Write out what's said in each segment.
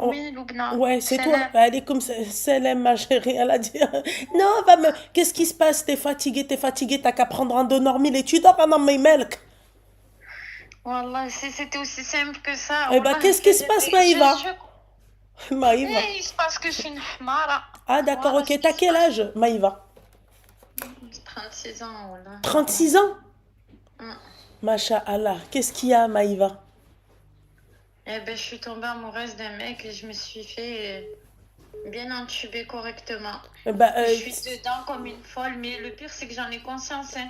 Oh, Oui, Loubna. ouais, c'est toi. Salam. Elle est comme Célène, ma chérie. Elle a dit non, qu'est-ce qui se passe? T'es fatiguée, t'as qu'à prendre un Donormil et tu dors un homme, milk. Wallah, si c'était aussi simple que ça, Eh ben, Wallah, qu'est-ce qui se passe, je... Maïva? Maïva. Eh, il se passe que je suis une hmara. Ah, d'accord, Voilà ce ok. qui T'as se quel passe. âge, Maïva? 36 ans, Wallah, maintenant. 36 ans? Mm. Masha Allah. Qu'est-ce qu'il y a, Maïva? Eh ben, je suis tombée amoureuse d'un mec et je me suis fait bien entuber correctement. Eh ben, Je suis dedans comme une folle, mais le pire, c'est que j'en ai conscience, hein.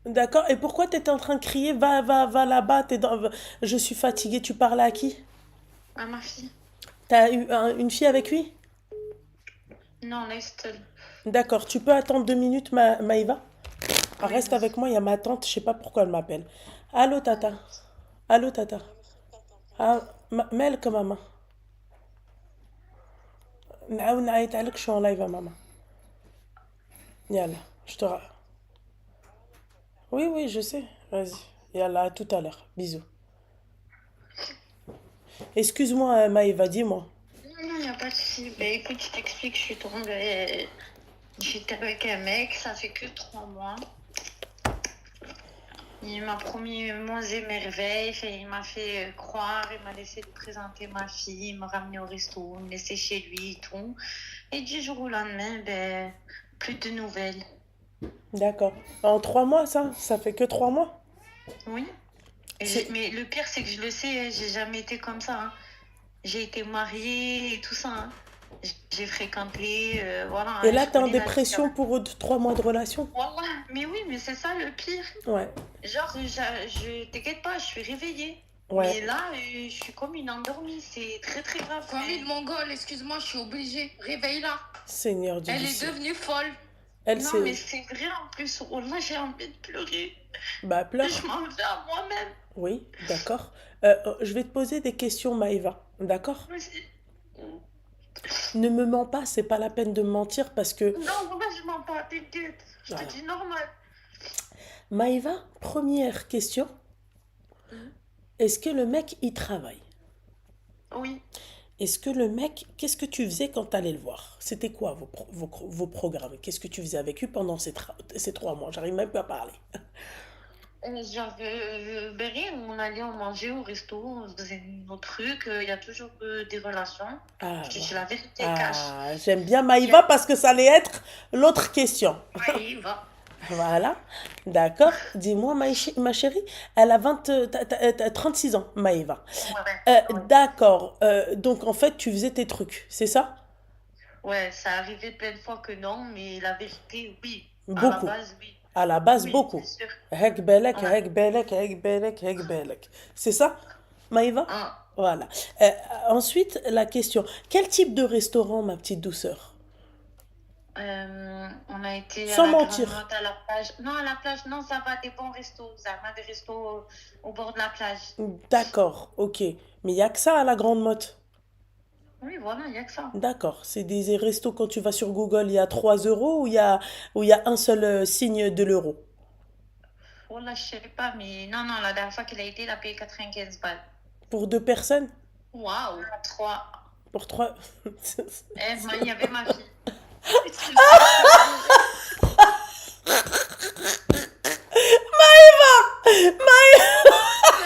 d'accord. Et pourquoi t'étais en train de crier? Va là-bas. Je suis fatiguée. Tu parles à qui? À ma fille. T'as eu une fille avec lui? Non, laisse. D'accord. Tu peux attendre 2 minutes, Maïva? Ah, Oui, reste avec vas-y. moi. Il y a ma tante. Je sais pas pourquoi elle m'appelle. Allô, tata. Allô, tata. Ah, Melk, maman. نعاود عليك شو en live, maman. Yalla, je te Oui, oui, je sais. Vas-y. Yalla, à tout à l'heure. Bisous. Excuse-moi, Maïva, dis-moi. Non, non, il n'y a pas de souci. Ben, écoute, je t'explique, je suis tombée. J'étais avec un mec, ça fait que 3 mois. Il m'a promis monts et merveilles, il m'a fait croire, il m'a laissé lui présenter ma fille, il m'a ramené au resto, il me laissait chez lui et tout. Et du jour au lendemain, ben, plus de nouvelles. D'accord. En 3 mois, ça? Ça fait que 3 mois? Oui. C'est... Mais le pire, c'est que je le sais, hein, j'ai jamais été comme ça, hein. J'ai été mariée et tout ça, hein. J'ai fréquenté, voilà, Et hein, là, je t'es en connais la vie quand dépression même. pour 3 mois de relation? Voilà. Mais oui, mais c'est ça le pire. Ouais. Genre, t'inquiète pas, je suis réveillée. Ouais. Mais là, je suis comme une endormie. C'est très très grave. Comme une mongole, excuse-moi, je suis obligée. Réveille-la. Seigneur du Elle est ciel. devenue folle. Elle, Non, mais c'est... c'est vrai en plus. Oh là, j'ai envie de pleurer. Bah, Je pleure. m'en vais à moi-même. Oui, d'accord. Je vais te poser des questions, Maïva. D'accord? Vas-y. Ne me mens pas, c'est pas la peine de me mentir parce que... Non, moi, je m'en pas, t'inquiète. Je te Voilà. dis normal. Maïva, première question. Mhm. Est-ce que le mec, il travaille? Oui. Est-ce que le mec, qu'est-ce que tu faisais quand tu allais le voir? C'était quoi vos programmes? Qu'est-ce que tu faisais avec lui pendant ces 3 mois? J'arrive même pas à parler. Genre, ben rien, on allait en manger au resto, on faisait nos trucs. Il y a toujours des relations. Ah, Je te dis voilà. la vérité, cash. Ah, j'aime bien Il y a- Maïva parce que ça allait être l'autre question. Ouais, il va. Voilà, d'accord. Dis-moi, ma chérie, elle a t'as 36 ans, Maïva. Ouais, ouais. D'accord, donc en fait, tu faisais tes trucs, c'est ça? Ouais, ça arrivait plein de fois que non, mais la vérité, oui. À la Beaucoup. base, oui. À la base, Oui, beaucoup. c'est sûr. Hek belek, Ouais. hek belek, hek belek, hek belek. C'est ça, Maïva? Ah, Voilà. Euh, Ensuite, la question. Quel type de restaurant, ma petite douceur? on a été à Sans la Grande mentir. Motte, à la plage. Non, à la plage, non, ça va, des bons restos. Ça va, des restos au bord de la plage. D'accord, ok. Mais il n'y a que ça à la Grande Motte. Oui, voilà, il n'y a que ça. D'accord. C'est des restos, quand tu vas sur Google, il y a 3 euros ou il y a un seul signe de l'euro? Oh là, je sais pas, mais non, non, la dernière fois qu'il a été, il a payé 95 balles. Pour 2 personnes? Waouh. À 3. Pour 3. Il y avait ma fille. Excuse-moi, je suis désolée.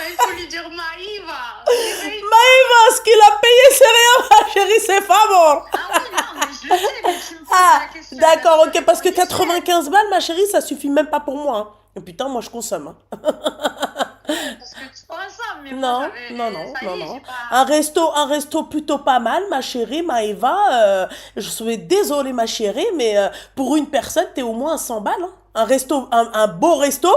Il faut lui dire Maïva. Réveille. Maïva, ce qu'il a payé, c'est rien, ma chérie, c'est pas bon. Ah oui, non, mais je le sais, mais tu me poses Ah, la question. d'accord, Là, je te ok, parce que réponds vite fait. 95 balles, ma chérie, ça suffit même pas pour moi, hein. Et putain, moi, je consomme, hein. Parce que tu penses ça, mais moi, Non, non, j'avais. non, Ça non, y est, non. j'ai pas. Un resto plutôt pas mal, ma chérie Maëva. Je suis désolée, ma chérie, mais pour une personne, t'es au moins à 100 balles, hein. Un resto, un beau resto,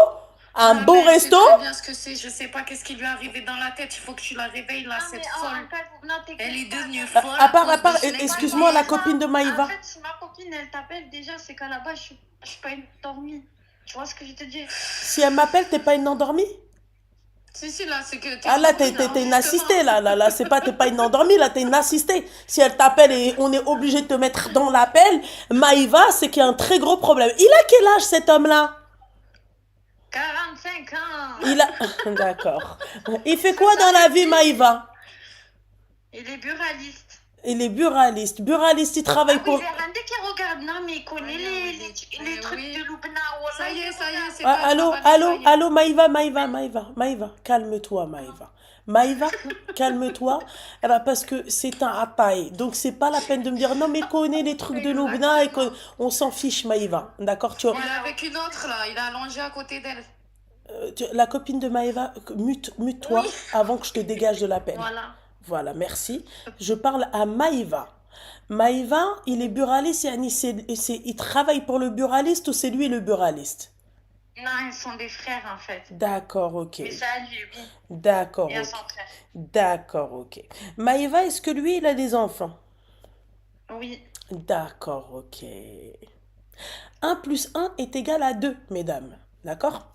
un Ma beau mère sait resto. très bien ce que c'est. Je sais pas qu'est-ce qui lui est arrivé dans la tête. Il faut que tu la réveilles là, Non, mais cette en folle. cas de. Non, Elle est t'inquiète pas. devenue folle À à part, cause de ce mec qui excuse-moi, la est. copine de En Maïva. fait, si ma copine, elle t'appelle, déjà, c'est qu'à la base, je suis pas une dormie. Tu vois ce que je te dis? Si elle m'appelle, t'es pas une endormie? Si, là, c'est que t'es Ah là, endormie, là, t'es une justement. assistée, là, t'es pas une endormie, là, t'es une assistée. Si elle t'appelle et on est obligé de te mettre dans l'appel, Maïva, c'est qu'il y a un très gros problème. Il a quel âge, cet homme-là? 45 ans. Il a... D'accord. Il fait quoi dans la vie, Maïva? Il est buraliste. Il est buraliste. Buraliste, il Ah travaille oui, pour... j'ai un qui regarde, non, mais il connaît les trucs oui. de Loubna. Ça y est, c'est Ah, pas allô, ça va allô, nettoyer. allô, Maïva, calme-toi, Maïva. Maïva, calme-toi, parce que c'est un ataï. Donc, c'est pas la peine de me dire, non, mais connais les trucs de Loubna et qu'on s'en fiche, Maïva. D'accord, Il est avec une autre là, il est allongé à côté d'elle. la copine de Maïva, mute-toi Oui. avant que je te dégage de l'appel. Voilà. Voilà, merci. Je parle à Maïva. Maïva, il est buraliste, il travaille pour le buraliste ou c'est lui le buraliste? Non, ils sont des frères en fait. D'accord, ok. Mais ça, lui, oui. D'accord, Et à ok. son frère. D'accord, ok. Maïva, est-ce que lui, il a des enfants? Oui. D'accord, ok. 1 plus 1 est égal à 2, mesdames. D'accord?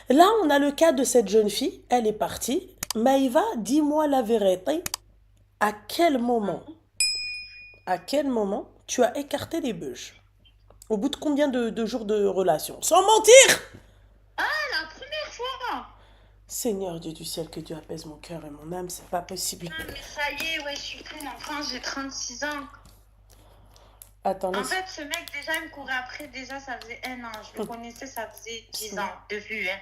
Là, on a le cas de cette jeune fille. Elle est partie. Maïva, dis-moi la vérité. À quel moment tu as écarté les bûches? Au bout de combien de jours de relation? Sans mentir! Ah, la première fois. Seigneur Dieu du ciel, que Dieu apaise mon cœur et mon âme, c'est pas possible. Ah, mais ça y est, ouais, je suis pleine enfant, j'ai 36 ans. Attends, En fait, ce mec, déjà, il me courait après, déjà, ça faisait 1 an. Je le connaissais, ça faisait 10 ans de vue, hein.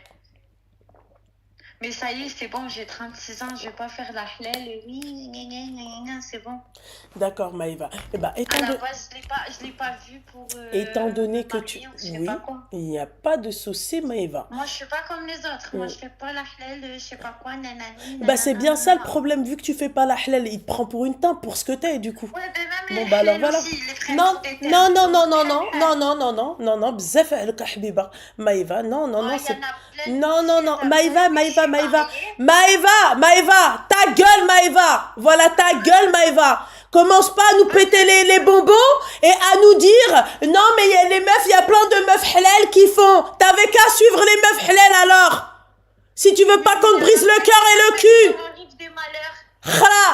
Mais ça y est, c'est bon, j'ai 36 ans, je vais pas faire la halal. Oui, c'est bon. D'accord, Maïva. Eh ben, À la base, je l'ai pas vu pour. étant donné que tu... je sais Oui, pas quoi. il n'y a pas de souci, Maïva. Moi, je suis pas comme les autres. Moi, je fais pas la halal, je sais pas quoi, nanani. Bah, c'est bien ça le problème, vu que tu fais pas la halal, il te prend pour une teinte pour ce que t'es, du coup. Ouais, ben même Bon, les bah alors halal voilà. aussi, les frères Non, sont des non, non, termes, non, ils non, sont non, très non, non, non, non, non, non, bzef عليك حبيبة. Maïva, non, non, non, il y c'est... en a plein Non, qui non, disent non, après, Maïva, oui, Maïva, je suis Maïva, mariée. Maïva, ta gueule, Maïva. Voilà ta gueule, Maïva. Commence pas à nous péter les bonbons et à nous dire, non, mais il y a les meufs, il y a plein de meufs halal qui font. T'avais qu'à suivre les meufs halal alors. Si tu veux pas qu'on te brise le cœur et le cul. Ça arrive des malheurs. Khala.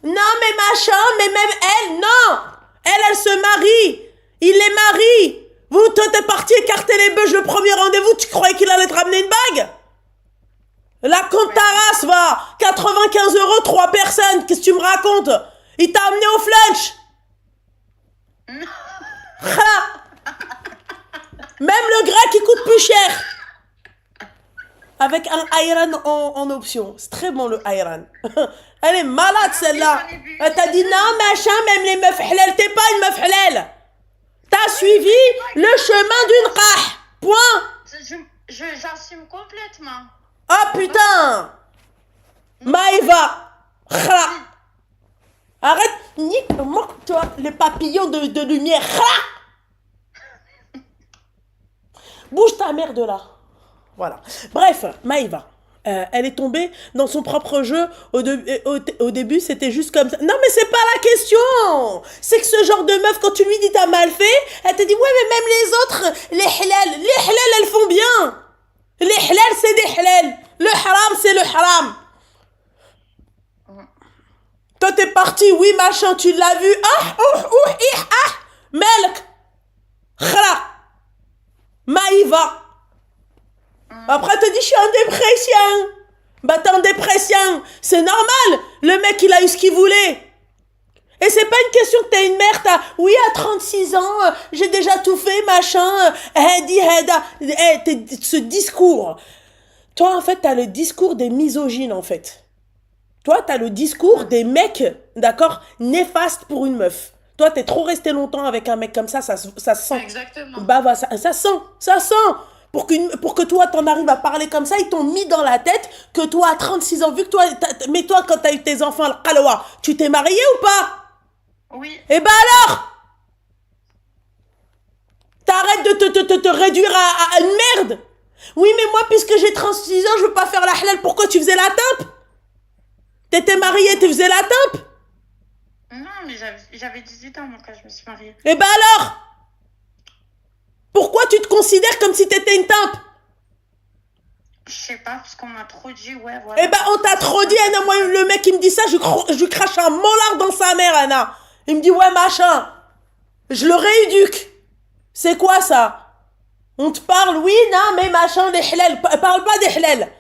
Non, mais machin, mais même elle, non. Elle se marie. Il les marie. Vous, toi, t'es parti écarter les bûches le premier rendez-vous, tu croyais qu'il allait te ramener une bague? La compte ta race, va. 95 €, 3 personnes. Qu'est-ce que tu me racontes? Il t'a amené au flunch. Khala. Même le grec, il coûte plus cher. Avec un ayran en option. C'est très bon le ayran. Elle est malade celle-là. Elle t'a dit non machin, même les meufs halal. T'es pas une meuf halal. T'as suivi le chemin d'une qah. Point. J'assume complètement. Ah putain. Maïva. Khla. Arrête. Moque-toi les papillons de lumière. Khla. Bouge ta mère de là. Voilà. Bref, Maïva, elle est tombée dans son propre jeu. Au début, c'était juste comme ça. Non, mais c'est pas la question. C'est que ce genre de meuf, quand tu lui dis t'as mal fait, elle te dit ouais, mais même les autres, les halal, elles font bien. Les halal, c'est des halal. Le haram, c'est le haram. Toi, t'es parti, oui, machin, tu l'as vu. Melk. Khla. Maïva. Après, elle te dit, je suis en dépression. Bah, t'es en dépression. C'est normal. Le mec, il a eu ce qu'il voulait. Et c'est pas une question que t'as une mère, oui, à 36 ans, j'ai déjà tout fait, machin. Ce discours. Toi, en fait, t'as le discours des misogynes, en fait. Toi, t'as le discours des mecs, d'accord, néfastes pour une meuf. Toi, t'es trop resté longtemps avec un mec comme ça se sent. Exactement. Bah, ça sent. Pour que toi, t'en arrives à parler comme ça, ils t'ont mis dans la tête que toi, à 36 ans, vu que toi, mais toi, quand t'as eu tes enfants, Al-Qaloa, tu t'es marié ou pas? Oui. Eh ben alors, t'arrêtes de te réduire à une merde. Oui, mais moi, puisque j'ai 36 ans, je veux pas faire la halal. Pourquoi tu faisais la teinte? T'étais marié, tu faisais la teinte? Non, mais j'avais 18 ans, moi, quand je me suis mariée. Eh ben alors, pourquoi tu te considères comme si t'étais une teinte? Je sais pas, parce qu'on m'a trop dit, ouais, voilà. Eh ben, on t'a trop dit, Anna. Moi, le mec, il me dit ça, je crache un molar dans sa mère, Anna. Il me dit, ouais, machin. Je le rééduque. C'est quoi ça? On te parle, oui, non, mais machin, des halal. Parle pas des halal.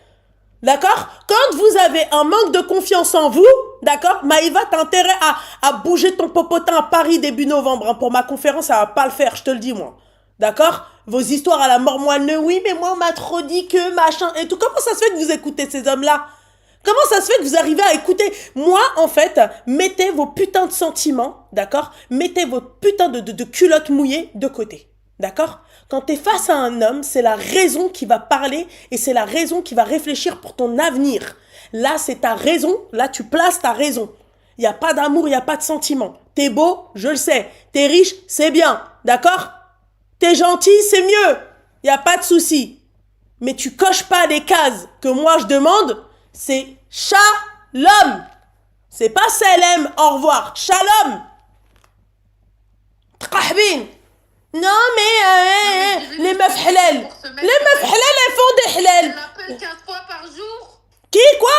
D'accord? Quand vous avez un manque de confiance en vous, d'accord? Maïva, t'as intérêt à bouger ton popotin à Paris début novembre. Hein. Pour ma conférence, ça va pas le faire, je te le dis, moi. D'accord? Vos histoires à la mort moelleux, oui, mais moi, on m'a trop dit que, machin, et tout. Comment ça se fait que vous écoutez ces hommes-là? Comment ça se fait que vous arrivez à écouter? Moi, en fait, mettez vos putains de sentiments, d'accord? Mettez vos putains de culottes mouillées de côté, d'accord? Quand tu es face à un homme, c'est la raison qui va parler et c'est la raison qui va réfléchir pour ton avenir. Là, c'est ta raison, là, tu places ta raison. Il n'y a pas d'amour, il n'y a pas de sentiment. T'es beau, je le sais. T'es riche, c'est bien, d'accord? T'es gentil, c'est mieux. Il n'y a pas de souci. Mais tu coches pas les cases que moi je demande, c'est shalom. C'est pas salam, au revoir. Shalom. Trahbin. Non, mais les meufs halal. Les meufs halal, elles font des Elle halal. l'appelle 15 fois par jour. Qui, quoi?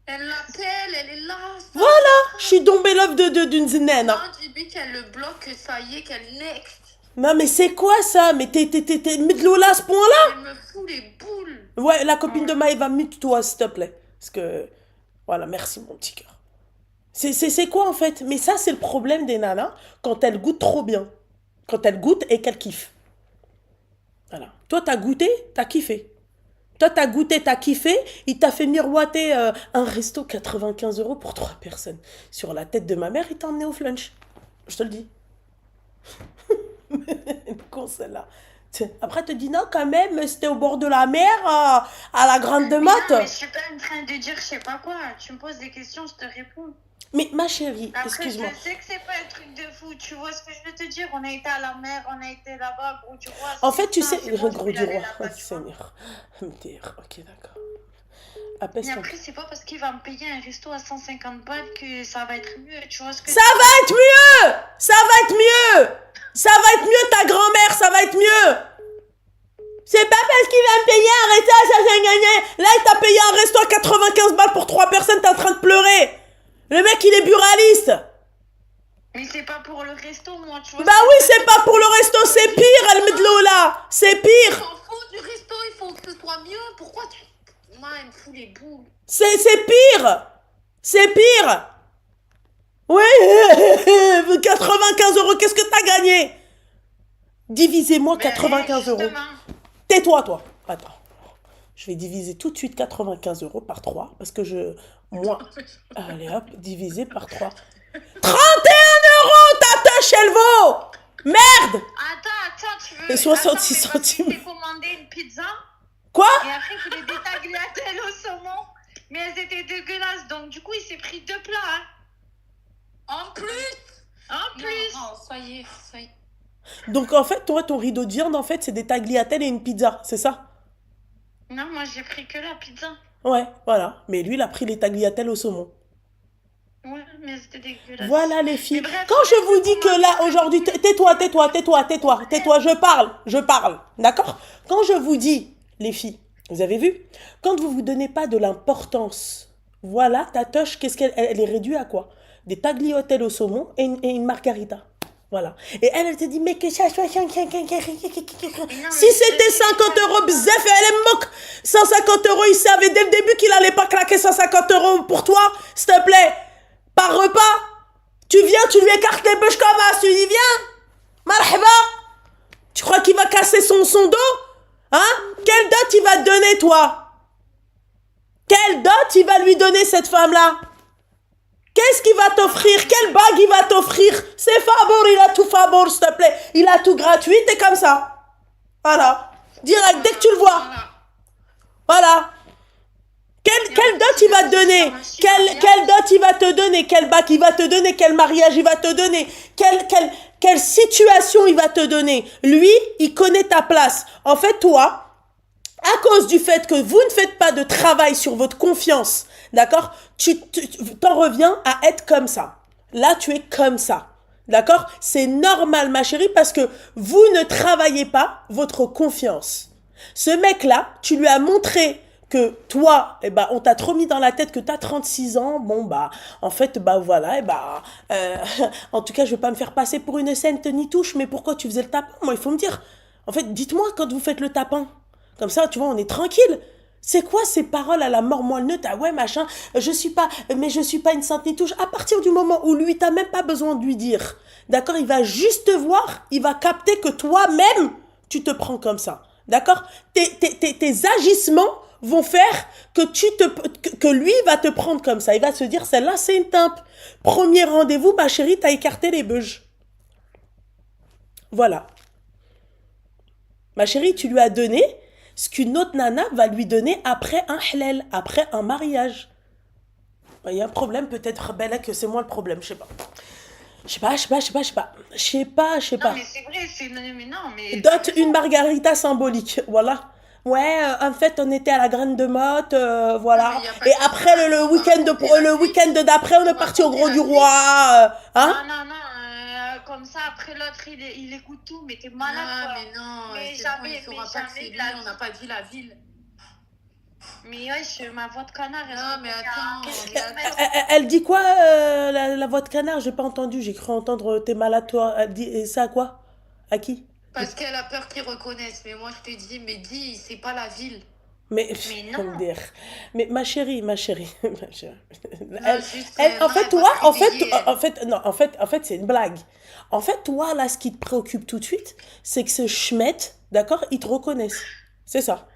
Elle l'appelle, elle est là. Voilà. Je suis tombée l'œuf d'une zinène. Non, Jibi, qu'elle le bloque, ça y est, qu'elle next. Non, mais c'est quoi ça? Mais t'es Midlola à ce point-là? Elle me fout les boules. Ouais, la copine de Maëva, mute-toi, s'il te plaît. Parce que, voilà, merci, mon petit cœur. C'est quoi, en fait? Mais ça, c'est le problème des nanas quand elles goûtent trop bien. Quand elles goûtent et qu'elles kiffent. Voilà. Toi, t'as goûté, t'as kiffé. Toi, t'as goûté, t'as kiffé. Il t'a fait miroiter un resto 95 € pour 3 personnes. Sur la tête de ma mère, il t'a emmené au flunch. Je te le dis. Con, celle-là. Après, te dis non, quand même, c'était au bord de la mer, à la Grande de Mais Motte. non, mais je suis pas en train de dire je sais pas quoi. Tu me poses des questions, je te réponds. Mais ma chérie, Après, excuse-moi. je sais que c'est pas un truc de fou. Tu vois ce que je veux te dire? On a été à la mer, on a été là-bas, gros, tu vois. En fait, tu sais, c'est le bon, je gros peux du y aller roi. là-bas, Oh, tu vois. Seigneur. MDR, ok, d'accord. Mais Apaise-toi. après, c'est pas parce qu'il va me payer un resto à 150 balles que ça va être mieux. Tu vois ce que Ça va être mieux! Ça va être mieux! Ça va être mieux, ta grand-mère, ça va être mieux! C'est pas parce qu'il va me payer un resto à 500 gagné. Là, il t'a payé un resto à 95 balles pour 3 personnes, t'es en train de pleurer. Le mec, il est buraliste. Mais c'est pas pour le resto, moi, tu vois. Bah oui, c'est pas pour le resto, c'est pire, elle met de l'eau là. C'est Je pire. m'en fous du resto, il faut que ce soit mieux. Pourquoi tu... Moi, elle me fout les boules. C'est pire. C'est pire. Oui, 95 €, qu'est-ce que t'as gagné? Divisez-moi Mais 95 €. justement, Tais-toi, toi. Attends. Je vais diviser tout de suite 95 € par 3 parce que moi, allez hop, divisé par 3. 31 €, t'attaches, elle vaut. Merde. attends, tu veux. Et 66 attends, mais parce qu'il centimes. s'est commandé une pizza Quoi? et après il voulait des tagliatelles au saumon. Mais elles étaient dégueulasses, donc du coup il s'est pris 2 plats. Hein. En plus. En plus. Non, soyez. Donc en fait, toi, ton rideau de viande, en fait, c'est des tagliatelles et une pizza, c'est ça? Non, moi j'ai pris que la pizza. Ouais, voilà. Mais lui, il a pris les tagliatelles au saumon. Ouais, mais c'était dégueulasse. Voilà les filles. Mais bref, Quand je vous dis que là, aujourd'hui, tais-toi, je parle. D'accord? Quand je vous dis, les filles, vous avez vu? Quand vous vous donnez pas de l'importance, voilà, Tatoche, qu'est-ce qu'elle elle est réduite à quoi? Des tagliatelles au saumon et une margarita. Voilà. Et elle te dit, mais que ça soit... Si c'était 50 €, bzef, elle est moque. 150 €, il savait dès le début qu'il allait pas claquer 150 € pour toi, s'il te plaît. Par repas. Tu viens, tu lui écartes les bûches comme ça, tu dis, viens. Marhaba. Tu crois qu'il va casser son dos? Hein? Quelle dot il va te donner, toi? Quelle dot il va lui donner, cette femme-là? Qu'est-ce qu'il va t'offrir? Quelle bague il va t'offrir? C'est Fabour, il a tout Fabour, s'il te plaît. Il a tout gratuit, t'es comme ça. Voilà. Direct, dès que tu le vois. Voilà. Quelle dot il va te donner? Quelle dot il va te donner? Quelle bague il va te donner? Quel mariage il va te donner? Quelle situation il va te donner? Lui, il connaît ta place. En fait, toi, à cause du fait que vous ne faites pas de travail sur votre confiance, d'accord, tu t'en reviens à être comme ça. Là, tu es comme ça. D'accord? C'est normal, ma chérie, parce que vous ne travaillez pas votre confiance. Ce mec-là, tu lui as montré que toi, on t'a trop mis dans la tête que t'as 36 ans, en fait, voilà, en tout cas, je vais pas me faire passer pour une sainte ni touche, mais pourquoi tu faisais le tapin? Moi, il faut me dire. En fait, dites-moi quand vous faites le tapin. Comme ça, tu vois, on est tranquille. C'est quoi ces paroles à la mort moelle-neutre? Ah ouais, machin, je suis pas une sainte ni touche. À partir du moment où lui, t'as même pas besoin de lui dire. D'accord? Il va juste te voir, il va capter que toi-même, tu te prends comme ça. D'accord? Tes agissements vont faire que lui va te prendre comme ça. Il va se dire, celle-là, c'est une timpe. Premier rendez-vous, ma chérie, t'as écarté les beuges. Voilà. Ma chérie, tu lui as donné ce qu'une autre nana va lui donner après un halal, après un mariage. Il y a un problème, peut-être, Bella, que c'est moi le problème, je sais pas. Je sais pas. Non, mais c'est vrai, c'est. Mais non, mais. Dote une margarita symbolique, voilà. Ouais, en fait, on était à la graine de motte, voilà. Non, mais y a pas Et de après, ça, le on va week-end raconter la le suite. week-end d'après, on est On va parti au raconter Gros la du suite. Roi, hein? Non, comme ça, après l'autre, il écoute tout, mais t'es malade, Ah, quoi. mais non, Mais c'est jamais, bon, il mais saura pas que jamais c'est de lui, la on n'a vie. pas dit la ville. Mais wesh, ma voix de canard, est-ce Non, que mais t'as attends, quelques mais kilomètres? Elle dit quoi, la voix de canard? J'ai pas entendu, j'ai cru entendre t'es malade, toi. Elle dit, et ça à quoi? À qui? parce qu'elle a peur qu'ils reconnaissent. Mais moi, je te dis, mais dis, c'est pas la ville. Mais non. mais ma chérie, ma chérie. Non, Elle, juste, en non, fait, elle toi, va se en fait, réveiller, elle. non, en fait, c'est une blague. En fait, toi, là, ce qui te préoccupe tout de suite, c'est que ce schmett, d'accord, ils te reconnaissent. C'est ça.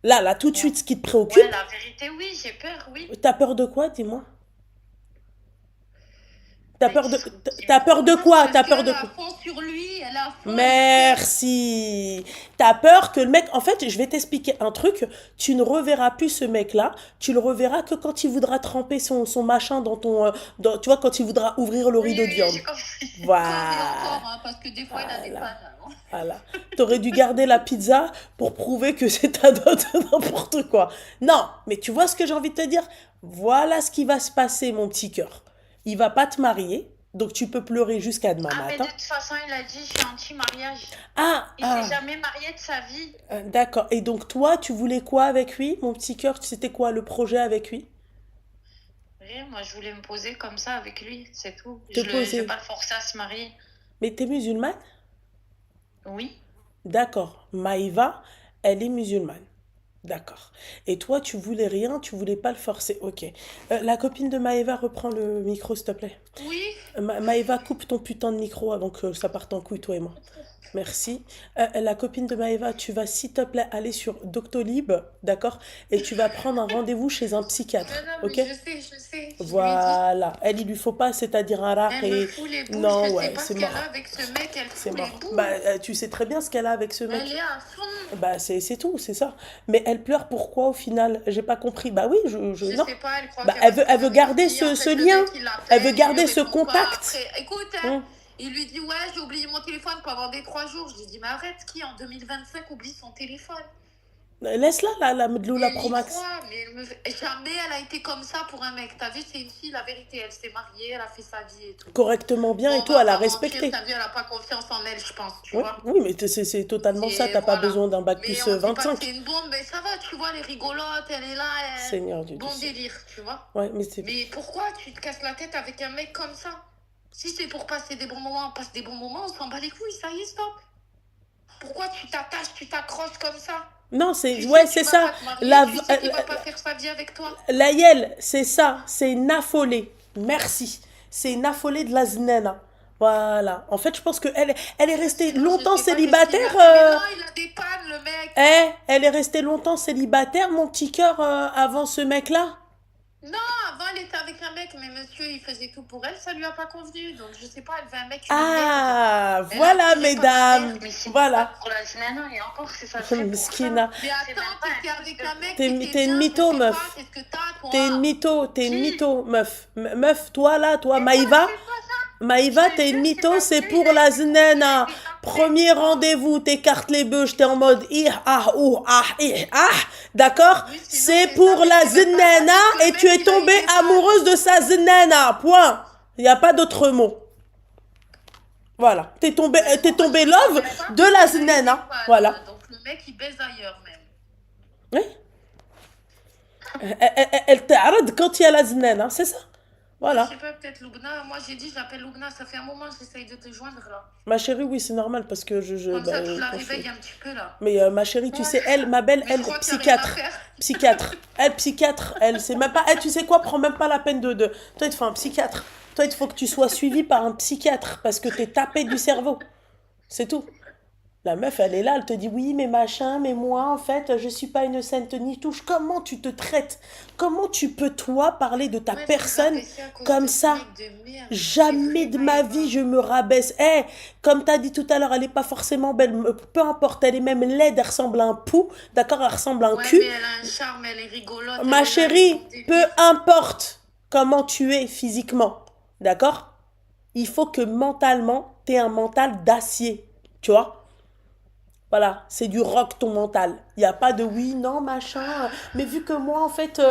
Là, tout de suite, ce qui te préoccupe, Ouais, la vérité, oui, j'ai peur, oui. t'as peur de quoi, dis-moi? T'as Mais peur de, qui t'as me peur de reconnaisse. quoi? T'as Parce peur de qu'elle a quoi? fond sur lui, elle a fond. Merci. T'as peur que le mec... En fait, je vais t'expliquer un truc. Tu ne reverras plus ce mec-là. Tu le reverras que quand il voudra tremper son machin dans ton... tu vois, quand il voudra ouvrir le rideau de viande. J'ai compris. Voilà. Encore, hein, parce que des fois, il a des Voilà. pannes. Hein. Voilà. T'aurais dû garder la pizza pour prouver que c'est ta dot n'importe quoi. Non, mais tu vois ce que j'ai envie de te dire? Voilà ce qui va se passer, mon petit cœur. Il va pas te marier, donc tu peux pleurer jusqu'à demain Ah, mais de matin. toute façon, il a dit, je suis anti-mariage. Ah, Il s'est jamais marié de sa vie. d'accord. Et donc toi, tu voulais quoi avec lui, mon petit cœur? C'était quoi le projet avec lui? Rien, moi, je voulais me poser comme ça avec lui, c'est tout. Te Je poser. vais pas le forcer à se marier. Mais t'es musulmane? Oui. D'accord. Maïva, elle est musulmane. D'accord. Et toi, tu voulais rien, tu voulais pas le forcer. Ok. La copine de Maïva, reprend le micro, s'il te plaît. Oui. Maïva, coupe ton putain de micro avant que ça parte en couille, toi et moi. Merci. La copine de Maëva, tu vas s'il te plaît aller sur Doctolib, d'accord? Et tu vas prendre un rendez-vous chez un psychiatre, Non, ok? mais je sais. Je lui ai dit. Voilà. Elle, il lui faut pas, c'est-à-dire un rat Elle me et... fout les boules. Non, Je sais ouais, pas ce c'est qu'elle mort. a avec ce mec. Elle C'est fout les mort. boules. Bah, tu sais très bien ce qu'elle a avec ce mec. Elle est à fond. Bah, c'est tout, c'est ça. Mais elle pleure pourquoi au final? J'ai pas compris. Bah oui, Je non. sais pas, elle croit Bah, qu'elle va elle veut se garder marier. En ce fait, le lien. mec, il l'appelle, Elle veut il garder lui ce répond pas. contact. Après, écoute, hein, il lui dit, ouais, j'ai oublié mon téléphone pendant des 3 jours. Je lui dis, mais arrête, qui en 2025 oublie son téléphone? Laisse-la, la Medloula Il y Promax. croit, mais jamais elle a été comme ça pour un mec. T'as vu, c'est une fille, la vérité. Elle s'est mariée, elle a fait sa vie et tout. Correctement bien Bon, et tout, on va elle a pas mentir, respecté. t'as vu, elle a pas confiance en elle, je pense, tu Oui, vois. oui, mais c'est totalement Et ça. T'as pas voilà. besoin d'un bac Mais plus on dit pas que 25. c'est une bombe, mais ça va, tu vois, elle est rigolote, elle est là, Seigneur Dieu. bon du ciel. délire, tu vois. Ouais, mais c'est... Mais pourquoi tu te casses la tête avec un mec comme ça? Si c'est pour passer des bons moments, on passe des bons moments, on s'en bat les couilles, ça y est, stop. Pourquoi tu t'attaches, tu t'accroches comme ça? Non, Tu c'est... sais Ouais, que c'est tu vas ça. pas te marier, La, tu sais qu'il va pas faire sa vie avec toi. la Yel, c'est ça. C'est une affolée. Merci. C'est une affolée de la znena. Voilà. En fait, je pense qu'elle elle est restée longtemps Je sais pas célibataire. qu'est-ce qu'il a fait, mais non, il a des pannes, le mec. Elle est restée longtemps célibataire, mon petit cœur, avant ce mec-là. Non, avant elle était avec un mec, mais monsieur il faisait tout pour elle, ça lui a pas convenu. Donc je sais pas, elle veut un mec. Ah, Elle voilà, a tiré par la mesdames. Mais c'est Voilà. pas pour la znana, et encore, c'est ça. serait pour Miskina. Mais attends, t'étais avec un mec. T'es t'étais une bien, mytho, je sais meuf. pas, qu'est-ce que t'as, toi? T'es une mytho, Qui meuf. Meuf, toi là, toi, Mais Maïva. moi, c'est pas ça. Maïva, Je te t'es jure, une c'est mytho, pas c'est lui, pour il a la été znena. coupé, il a Premier rendez-vous, t'écartes les bœufs, t'es en mode ih, ah, ouh, ah, ih, ah. D'accord? Oui, sinon, C'est c'est pour ça, la mais c'est même pas znena ça, et le tu mec, es il a tombée été amoureuse de sa znena. Point. Il n'y a pas d'autre mot. Voilà. T'es tombé love de la znena. Voilà. Donc le mec il baise ailleurs même. Oui. Elle t'arrête quand il y a la znena, c'est ça? Voilà. Je sais pas, peut-être Loubna. Moi, j'ai dit, j'appelle Loubna. Ça fait un moment que j'essaye de te joindre, là. Ma chérie, oui, c'est normal parce que Comme ça, tu la quand je fais- réveilles un petit peu, là. Mais ma chérie, tu Ouais. sais, elle, ma belle, Mais je elle, crois qu'il y a rien à psychiatre. faire. Psychiatre. Elle, psychiatre, elle, c'est même pas. Elle, tu sais quoi, prends même pas la peine de. Toi, il te faut un psychiatre. Toi, il faut que tu sois suivi par un psychiatre parce que t'es tapé du cerveau. C'est tout. La meuf, elle est là, elle te dit oui, mais machin, mais moi, en fait, je suis pas une sainte ni touche. Comment tu te traites? Comment tu peux, toi, parler de ta Ouais, personne tu rabaisser à cause comme de ce ça? mec de merde. Jamais C'est de vrai, ma Maëva. vie je me rabaisse. Eh, comme t'as dit tout à l'heure, elle est pas forcément belle. Peu importe, elle est même laide, elle ressemble à un pou. D'accord, elle ressemble à un Ouais, cul. mais elle a un charme, elle est rigolote. Ma elle est là, elle est chérie, bon délire. peu importe comment tu es physiquement. D'accord? Il faut que mentalement, t'aies un mental d'acier. Tu vois? Voilà, c'est du rock ton mental. Il n'y a pas de oui, non, machin. Mais vu que moi, en fait,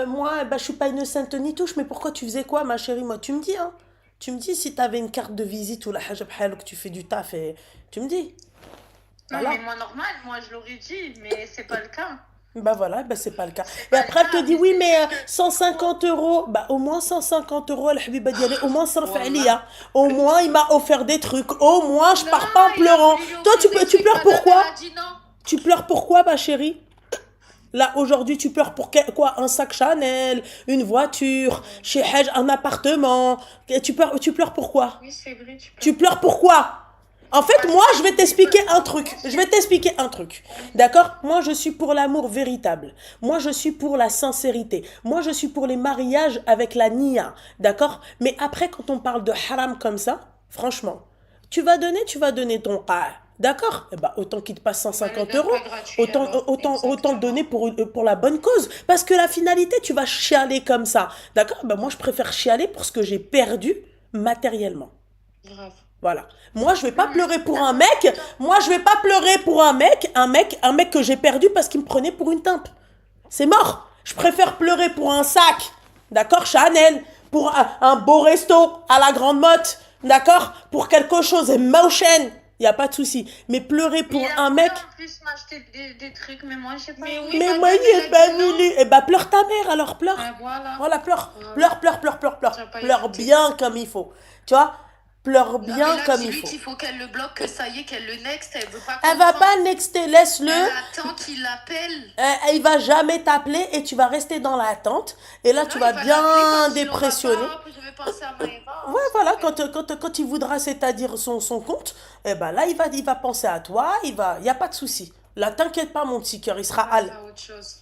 moi, bah, je suis pas une sainte ni touche, mais pourquoi tu faisais quoi, ma chérie? Moi, tu me dis, hein. Tu me dis si tu avais une carte de visite ou la hajab hal, que tu fais du taf et tu me dis. Non, Voilà. mais moi, normal, moi, je l'aurais dit, mais c'est pas le cas. Bah voilà, bah c'est pas le cas. C'est Et pas après, le elle te cas, dit mais oui, c'est mais juste que 150 euros. Bah au moins 150 euros, al habiba dialé, au moins sarf Wallah. aliya. Au moins, il m'a offert des trucs. Au moins, je Non, pars pas en il a pleurant. voulu lui Toi, offrir des tu trucs, pleures madame, pourquoi? elle a dit non. Tu pleures pourquoi, ma chérie? Là, aujourd'hui, tu pleures pour quoi? Un sac Chanel, une voiture, chez Hajj, un appartement. Et tu pleures pourquoi? Oui, c'est vrai, tu peux. Tu pleures pourquoi? En fait, moi, je vais t'expliquer un truc. Je vais t'expliquer un truc. D'accord? Moi, je suis pour l'amour véritable. Moi, je suis pour la sincérité. Moi, je suis pour les mariages avec la niya. D'accord? Mais après, quand on parle de haram comme ça, franchement, tu vas donner ton qah. D'accord? Eh ben, autant qu'il te passe Bah, ne 150 donne euros. pas gratuit, Autant, alors. autant Exactement. donner pour la bonne cause. Parce que la finalité, tu vas chialer comme ça. D'accord? Ben, moi, je préfère chialer pour ce que j'ai perdu matériellement. Grave. Voilà. Moi, je vais pas pleurer pour un mec. Moi, je vais pas pleurer pour un mec que j'ai perdu parce qu'il me prenait pour une timpe. C'est mort. Je préfère pleurer pour un sac, d'accord, Chanel, pour un beau resto à la Grande Motte, d'accord, pour quelque chose, motion, il y a pas de souci. Mais pleurer pour il a un voulu mec, en plus m'acheter des trucs, mais moi, j'ai pas Mais voulu. oui, mais madame, moi, elle il a est pas dit non. voulu. Eh ben, pleure ta mère, alors pleure. Ah, voilà. Voilà, pleure, Voilà. pleure, pleure, pleure, pleure, pleure, T'as pas pleure écouté. bien comme il faut. Tu vois, pleure Non, mais bien là, comme il dis-lui faut. qu'il faut qu'elle le bloque, que ça y est, qu'elle le next, elle veut pas Elle va comprendre. pas nexter, laisse-le. Elle attend qu'il l'appelle. Il va jamais t'appeler et tu vas rester dans l'attente. Et là, Non, tu il vas va l'appeler bien quand il aura dépressionner. pas, je vais penser à Maëva. Ouais, voilà, quand il voudra, c'est-à-dire son compte, eh ben là, il va penser à toi, il y a pas de souci. Là, t'inquiète pas, mon petit cœur, il sera hal. À autre chose.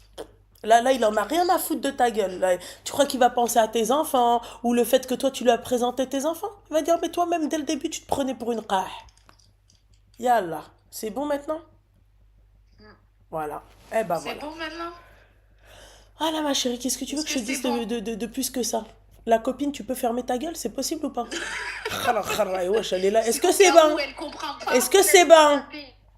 Là, il en a rien à foutre de ta gueule. Là, tu crois qu'il va penser à tes enfants ou le fait que toi, tu lui as présenté tes enfants? Il va dire, mais toi-même, dès le début, tu te prenais pour une qah. Yallah. C'est bon maintenant? Voilà. Eh ben C'est voilà. bon maintenant? Ah là, ma chérie, qu'est-ce que tu veux que je te Est-ce que dise c'est bon? de plus que ça? La copine, tu peux fermer ta gueule, c'est possible ou pas? Khala, khala, wesh, elle est là. Est-ce que c'est Au cas où bon? elle comprend pas. Est-ce que c'est bon?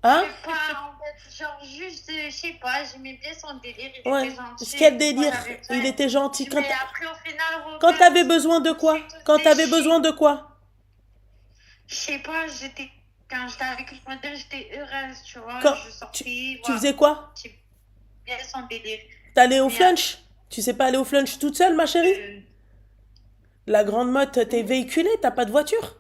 Hein? Je sais pas, en fait, genre, juste, je sais pas, j'aimais bien son délire, il Ouais. était gentil. Quel délire? Moi, j'avais Il besoin. était gentil. Mais après, au final, Quand t'avais besoin de quoi? j'ai tout Quand t'avais déchiré. besoin de quoi? Je sais pas, quand j'étais avec lui, j'étais heureuse, tu vois, Quand je sortais, tu voilà. faisais quoi? J'aimais bien son délire. T'allais au Mais, flunch? Tu sais pas aller au flunch toute seule, ma chérie? euh, La grande motte, t'es véhiculée, t'as pas de voiture?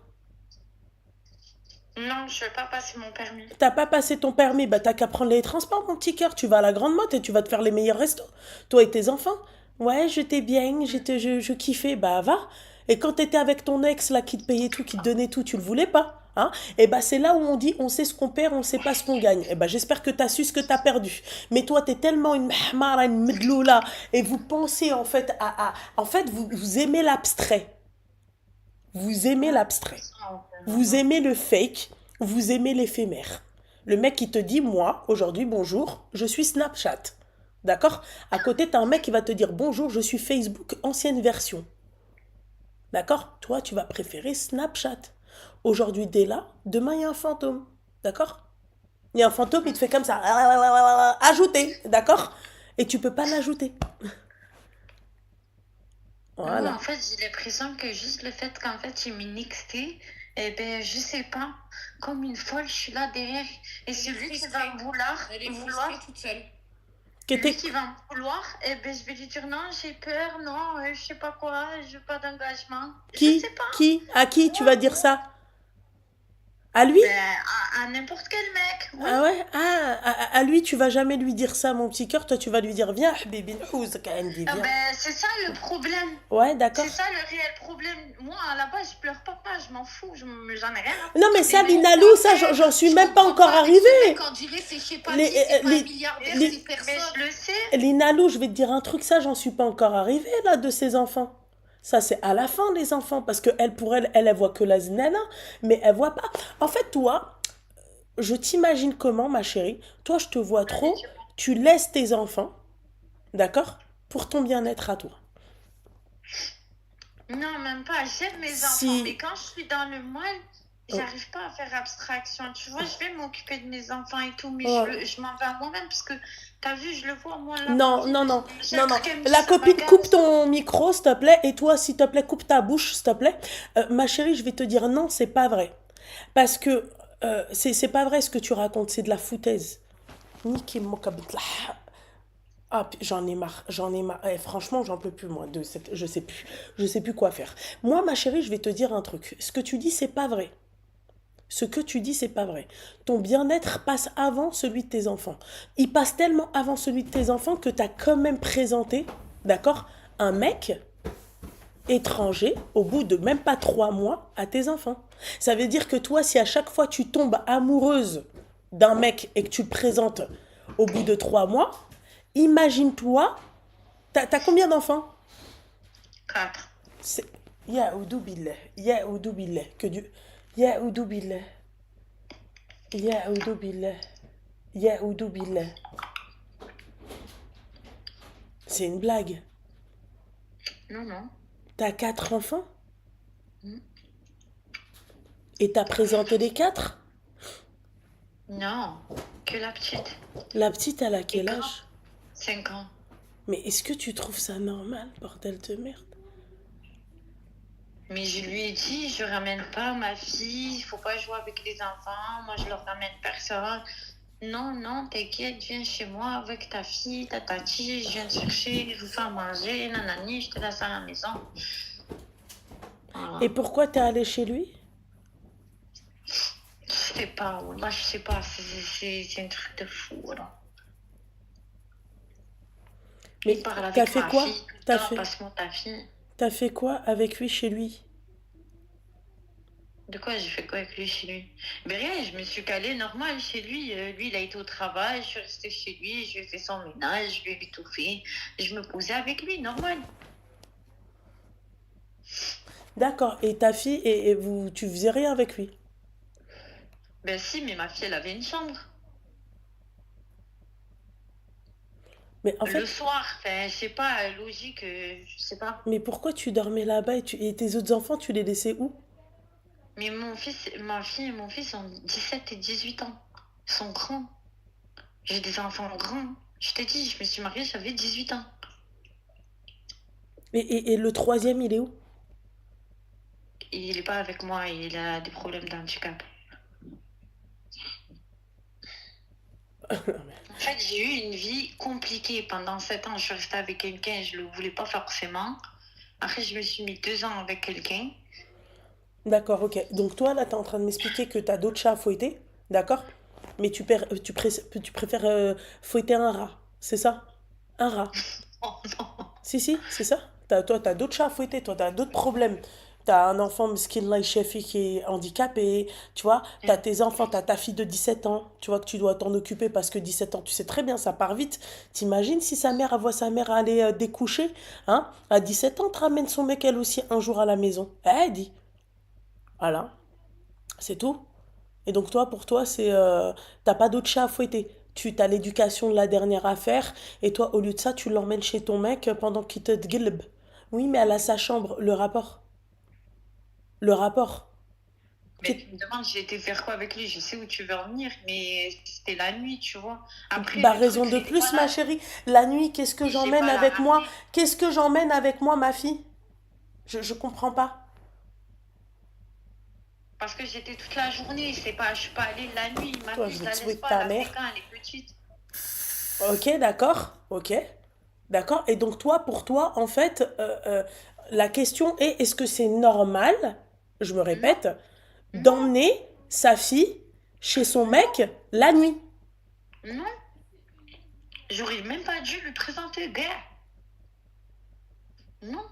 non, je vais pas passer mon permis. T'as pas passé ton permis, bah t'as qu'à prendre les transports, mon petit cœur. Tu vas à la grande motte et tu vas te faire les meilleurs restos. Toi et tes enfants. Ouais, j'étais bien, je kiffais, bah va. Et quand t'étais avec ton ex là qui te payait tout, qui te donnait tout, tu le voulais pas, hein? Et bah c'est là où on dit on sait ce qu'on perd, on sait pas ce qu'on gagne. Et bah j'espère que t'as su ce que t'as perdu. Mais toi t'es tellement une mahmara, une medloula, et vous pensez en fait en fait vous aimez l'abstrait. Vous aimez l'abstrait. Vous aimez le fake, vous aimez l'éphémère. Le mec qui te dit, moi, aujourd'hui, bonjour, je suis Snapchat. D'accord? À côté, t'as un mec qui va te dire, bonjour, je suis Facebook, ancienne version. D'accord? Toi, tu vas préférer Snapchat. Aujourd'hui, t'es là, demain, il y a un fantôme. D'accord? Il y a un fantôme, il te fait comme ça. Ajouter. D'accord? Et tu peux pas l'ajouter. Voilà. Non, en fait, j'ai l'impression que juste le fait qu'en fait, il m'ait nixé, eh ben, je sais pas, comme une folle, je suis là derrière. Et c'est lui qui va vouloir, Elle est frustrée toute seule. Que Lui t'es... qui va me vouloir, eh ben, je vais lui dire non, j'ai peur, non, je sais pas quoi, je veux pas d'engagement. Je sais pas. Qui? À qui tu vas dire Moi, ça? À lui? ben, à n'importe quel mec, oui. Ah ouais? Ah, à lui, tu vas jamais lui dire ça, mon petit cœur. Toi, tu vas lui dire, viens, habibi, nhouzak عندي, Ah viens. ben, c'est ça le problème. Ouais, d'accord. C'est ça le réel problème. Moi, à la base, je pleure pas, je m'en fous, j'en ai rien à Non, foutre. mais ça, Mais Linalou, ça, j'en suis je même pas comprends encore pas avec ce arrivée. mec, on dirait c'est je sais pas Les- qui, c'est pas les- un milliardaire, les- c'est Mais personne. je le sais. Linalou, je vais te dire un truc, ça, j'en suis pas encore arrivée, là, de ses enfants. Ça, c'est à la fin, les enfants, parce que elle, pour elle, elle voit que la zinana, mais elle voit pas. En fait, toi, je t'imagine comment, ma chérie. Toi, je te vois trop. Tu laisses tes enfants, d'accord, pour ton bien-être à toi. Non, même pas. J'aime mes Si- enfants, mais quand je suis dans le mal, Oh. j'arrive pas à faire abstraction. Tu vois, je vais m'occuper de mes enfants et tout, mais Oh. je m'en vais à moi-même parce que t'as vu, je le vois moi là. Non, non, non, J'ai non, un non. truc, elle me dit, La ça copine, m'agace. coupe ton micro, s'il te plaît. Et toi, s'il te plaît, coupe ta bouche, s'il te plaît. Ma chérie, je vais te dire non, c'est pas vrai. Parce que c'est pas vrai ce que tu racontes, c'est de la foutaise. Niki mokabitlah. Ah, j'en ai marre, j'en ai marre. Eh, franchement, j'en peux plus, moi, de cette... Je sais plus quoi faire. Moi, ma chérie, je vais te dire un truc. Ce que tu dis, c'est pas vrai. Ce que tu dis, c'est pas vrai. Ton bien-être passe avant celui de tes enfants. Il passe tellement avant celui de tes enfants que tu as quand même présenté, d'accord, un mec étranger au bout de même pas 3 mois à tes enfants. Ça veut dire que toi, si à chaque fois tu tombes amoureuse d'un mec et que tu le présentes au bout de 3 mois, imagine-toi, t'as combien d'enfants? 4. C'est... Ya oudou billah, ya oudou billah, que Dieu... Ya oudou billah, ya oudou billah, ya oudou billah. C'est une blague. Non, non. T'as 4 enfants? Mm. Et t'as présenté les 4? Non, que la petite. La petite, elle a quel Et quand âge? 5 ans. Mais est-ce que tu trouves ça normal, bordel de merde? Mais je lui ai dit, je ramène pas ma fille, il faut pas jouer avec les enfants, moi je leur ramène personne. Non, non, t'inquiète, viens chez moi avec ta fille, ta tati, je viens te chercher, je vous fais à manger, nanani, je te laisse à la maison. Voilà. Et pourquoi t'es allé chez lui? Je sais pas, là je sais pas, c'est un truc de fou, voilà. Mais Il parle avec t'as fait ma quoi? fille, tout le T'as temps, fait... passe-moi ta fille. T'as fait quoi avec lui chez lui? De quoi j'ai fait quoi avec lui chez lui? Ben rien, je me suis calée normal chez lui. Lui, il a été au travail, je suis restée chez lui, je lui ai fait son ménage, je lui ai tout fait. Je me posais avec lui, normal. D'accord. Et ta fille, et vous, tu faisais rien avec lui? Ben si, mais ma fille, elle avait une chambre. Mais en Le fait, soir, enfin, je sais pas, logique, je sais pas. mais pourquoi tu dormais là-bas et tes autres enfants, tu les laissais où? Mais mon fils, ma fille et mon fils ont 17 et 18 ans. Ils sont grands. J'ai des enfants grands. Je t'ai dit, je me suis mariée, j'avais 18 ans. Et le troisième, il est où? Il est pas avec moi, il a des problèmes d'handicap. En fait, j'ai eu une vie compliquée. Pendant 7 ans, je suis restée avec quelqu'un, je le voulais pas forcément. Après, je me suis mis 2 ans avec quelqu'un. D'accord, ok. Donc toi, là, t'es en train de m'expliquer que t'as d'autres chats à fouetter, d'accord? Mais tu préfères fouetter un rat, c'est ça? Un rat. Oh non. Si, c'est ça. Toi, t'as d'autres chats à fouetter, toi, t'as d'autres problèmes. T'as un enfant, Mskin Chefi, qui est handicapé, tu vois. T'as tes enfants, t'as ta fille de 17 ans, tu vois, que tu dois t'en occuper parce que 17 ans, tu sais très bien, ça part vite. T'imagines si sa mère, elle voit sa mère aller découcher, hein? À 17 ans, te ramène son mec, elle aussi, un jour à la maison. Elle dit. Voilà, c'est tout. Et donc toi, pour toi, c'est t'as pas d'autre chat à fouetter. Tu t'as l'éducation de la dernière affaire, et toi, au lieu de ça, tu l'emmènes chez ton mec pendant qu'il te guilbe. Oui, mais elle a sa chambre, le rapport. Le rapport. Mais tu me demandes, j'ai été faire quoi avec lui? Je sais où tu veux en venir, mais c'était la nuit, tu vois. Après, Bah, le raison truc, de c'est que plus, ma voilà, chérie. La nuit, qu'est-ce que j'ai j'emmène pas la avec moi? ramener. Qu'est-ce que j'emmène avec moi, ma fille? Je comprends pas. Parce que j'étais toute la journée, c'est pas, je suis pas allée la nuit. Ma Toi, fille, je je vais la te laisse souhaiter pas, ta elle a fait mère. quand elle est petite. Ok, d'accord. Ok. D'accord. Et donc, toi, pour toi, en fait, la question est, est-ce que c'est normal, je me Non, répète, non, d'emmener sa fille chez son non, mec la nuit? non. J'aurais même pas dû lui présenter gars. Non.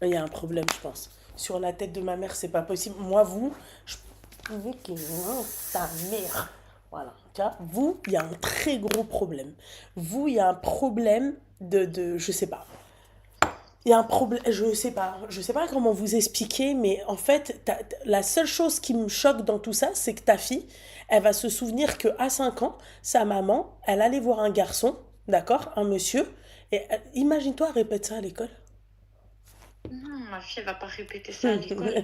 Il y a un problème, je pense. Sur la tête de ma mère, c'est pas possible. Moi, vous, je pouvais que non, ta mère. Voilà. Tu vois, vous, il y a un très gros problème. Vous, il y a un problème je sais pas. Il y a un problème, je sais pas comment vous expliquer, mais en fait, la seule chose qui me choque dans tout ça, c'est que ta fille, elle va se souvenir que à 5 ans, sa maman, elle allait voir un garçon, d'accord, un monsieur, et imagine-toi, elle répète ça à l'école. Non, ma fille, elle va pas répéter ça à l'école.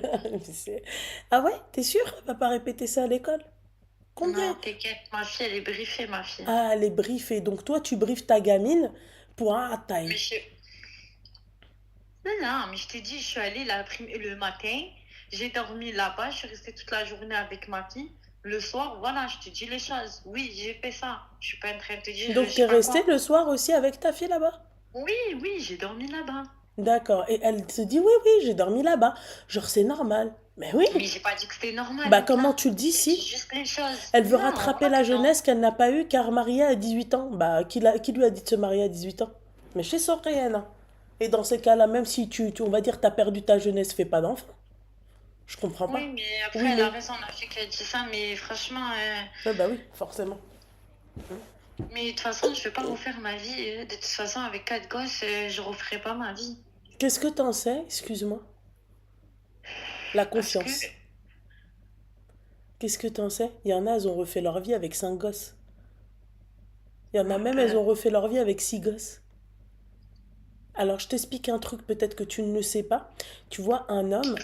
C'est- Ah ouais, t'es sûr? Elle va pas répéter ça à l'école? Non, Combien? t'inquiète, ma fille, elle est briefée, ma fille. Ah, elle est briefée. Donc toi, tu briefes ta gamine pour un Mais taille. je... Non, non, mais je t'ai dit, je suis allée le matin, j'ai dormi là-bas, je suis restée toute la journée avec ma fille. Le soir, voilà, je te dis les choses. Oui, j'ai fait ça. Je suis pas en train de te dire, je Donc sais t'es pas resté quoi. le soir aussi avec ta fille là-bas? Oui, oui, j'ai dormi là-bas. D'accord. Et elle te dit oui, oui, j'ai dormi là-bas. Genre c'est normal. Mais oui. Mais j'ai pas dit que c'était normal, Bah comment Nicolas. tu le dis J'ai dit si? juste les choses. Elle veut Non, rattraper quoi la que non. jeunesse qu'elle n'a pas eue car mariée à 18 ans. Bah qui lui a dit de se marier à 18 ans? Mais chez son rien, hein. Et dans ces cas-là, même si on va dire t'as perdu ta jeunesse, fais pas d'enfant. Je comprends Oui, pas. mais Oui, après, elle a mais. raison, la fille qui a dit ça, mais franchement, Ouais, bah oui, forcément. mais de toute façon, je vais pas refaire ma vie. De toute façon, avec 4 gosses, je referai pas ma vie. Qu'est-ce que t'en sais? Excuse-moi. La Parce que, confiance. Qu'est-ce que t'en sais? Il y en a, elles ont refait leur vie avec 5 gosses. Il y en a même, elles ben, ont refait leur vie avec 6 gosses. Alors, je t'explique un truc peut-être que tu ne le sais pas. Tu vois, un homme,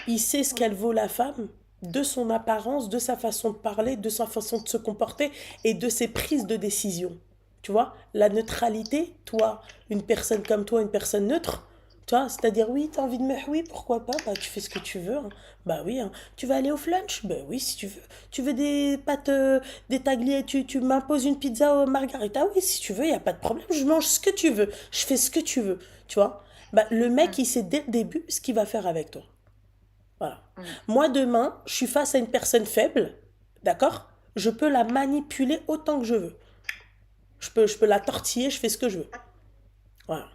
il sait ce qu'elle vaut la femme de son apparence, de sa façon de parler, de sa façon de se comporter et de ses prises de décision. Tu vois, la neutralité, toi, une personne comme toi, une personne neutre, tu vois, c'est-à-dire oui, t'as envie de me... Oui, pourquoi pas, bah tu fais ce que tu veux, hein. Bah oui, hein. Tu vas aller au flunch? Bah oui, si tu veux. Tu veux des pâtes, des tagliés, tu m'imposes une pizza au margarita? Oui, si tu veux, il n'y a pas de problème, je mange ce que tu veux, je fais ce que tu veux, tu vois. Bah le mec, hum, il sait dès le début ce qu'il va faire avec toi. Voilà. hum. Moi, demain, je suis face à une personne faible, d'accord? Je peux la manipuler autant que je veux. Je peux la tortiller, je fais ce que je veux. Voilà,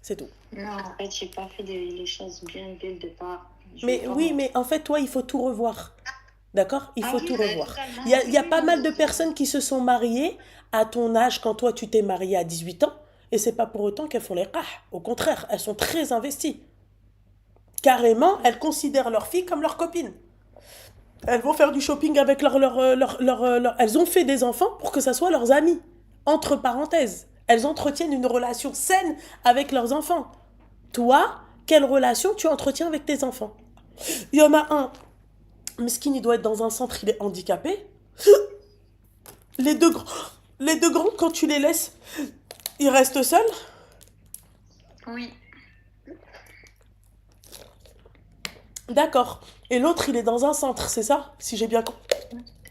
c'est tout. Non, en fait, j'ai pas fait les choses bien dès le départ. Je vais Mais pas oui, mentir. mais en fait, toi, il faut tout revoir. D'accord? Il Ah faut oui, tout ben, revoir. totalement. Il y Oui, a pas oui, mal de oui. personnes qui se sont mariées à ton âge quand toi, tu t'es marié à 18 ans. Et c'est pas pour autant qu'elles font les qah. Au contraire, elles sont très investies. Carrément, elles considèrent leur fille comme leur copine. Elles vont faire du shopping avec elles ont fait des enfants pour que ça soit leurs amis. Entre parenthèses. Elles entretiennent une relation saine avec leurs enfants. Toi, quelle relation tu entretiens avec tes enfants? Il y en a un, Meskin, il doit être dans un centre, il est handicapé. Les deux, les deux grands, quand tu les laisses, ils restent seuls. Oui, D'accord. Et l'autre, il est dans un centre, c'est ça? Si j'ai bien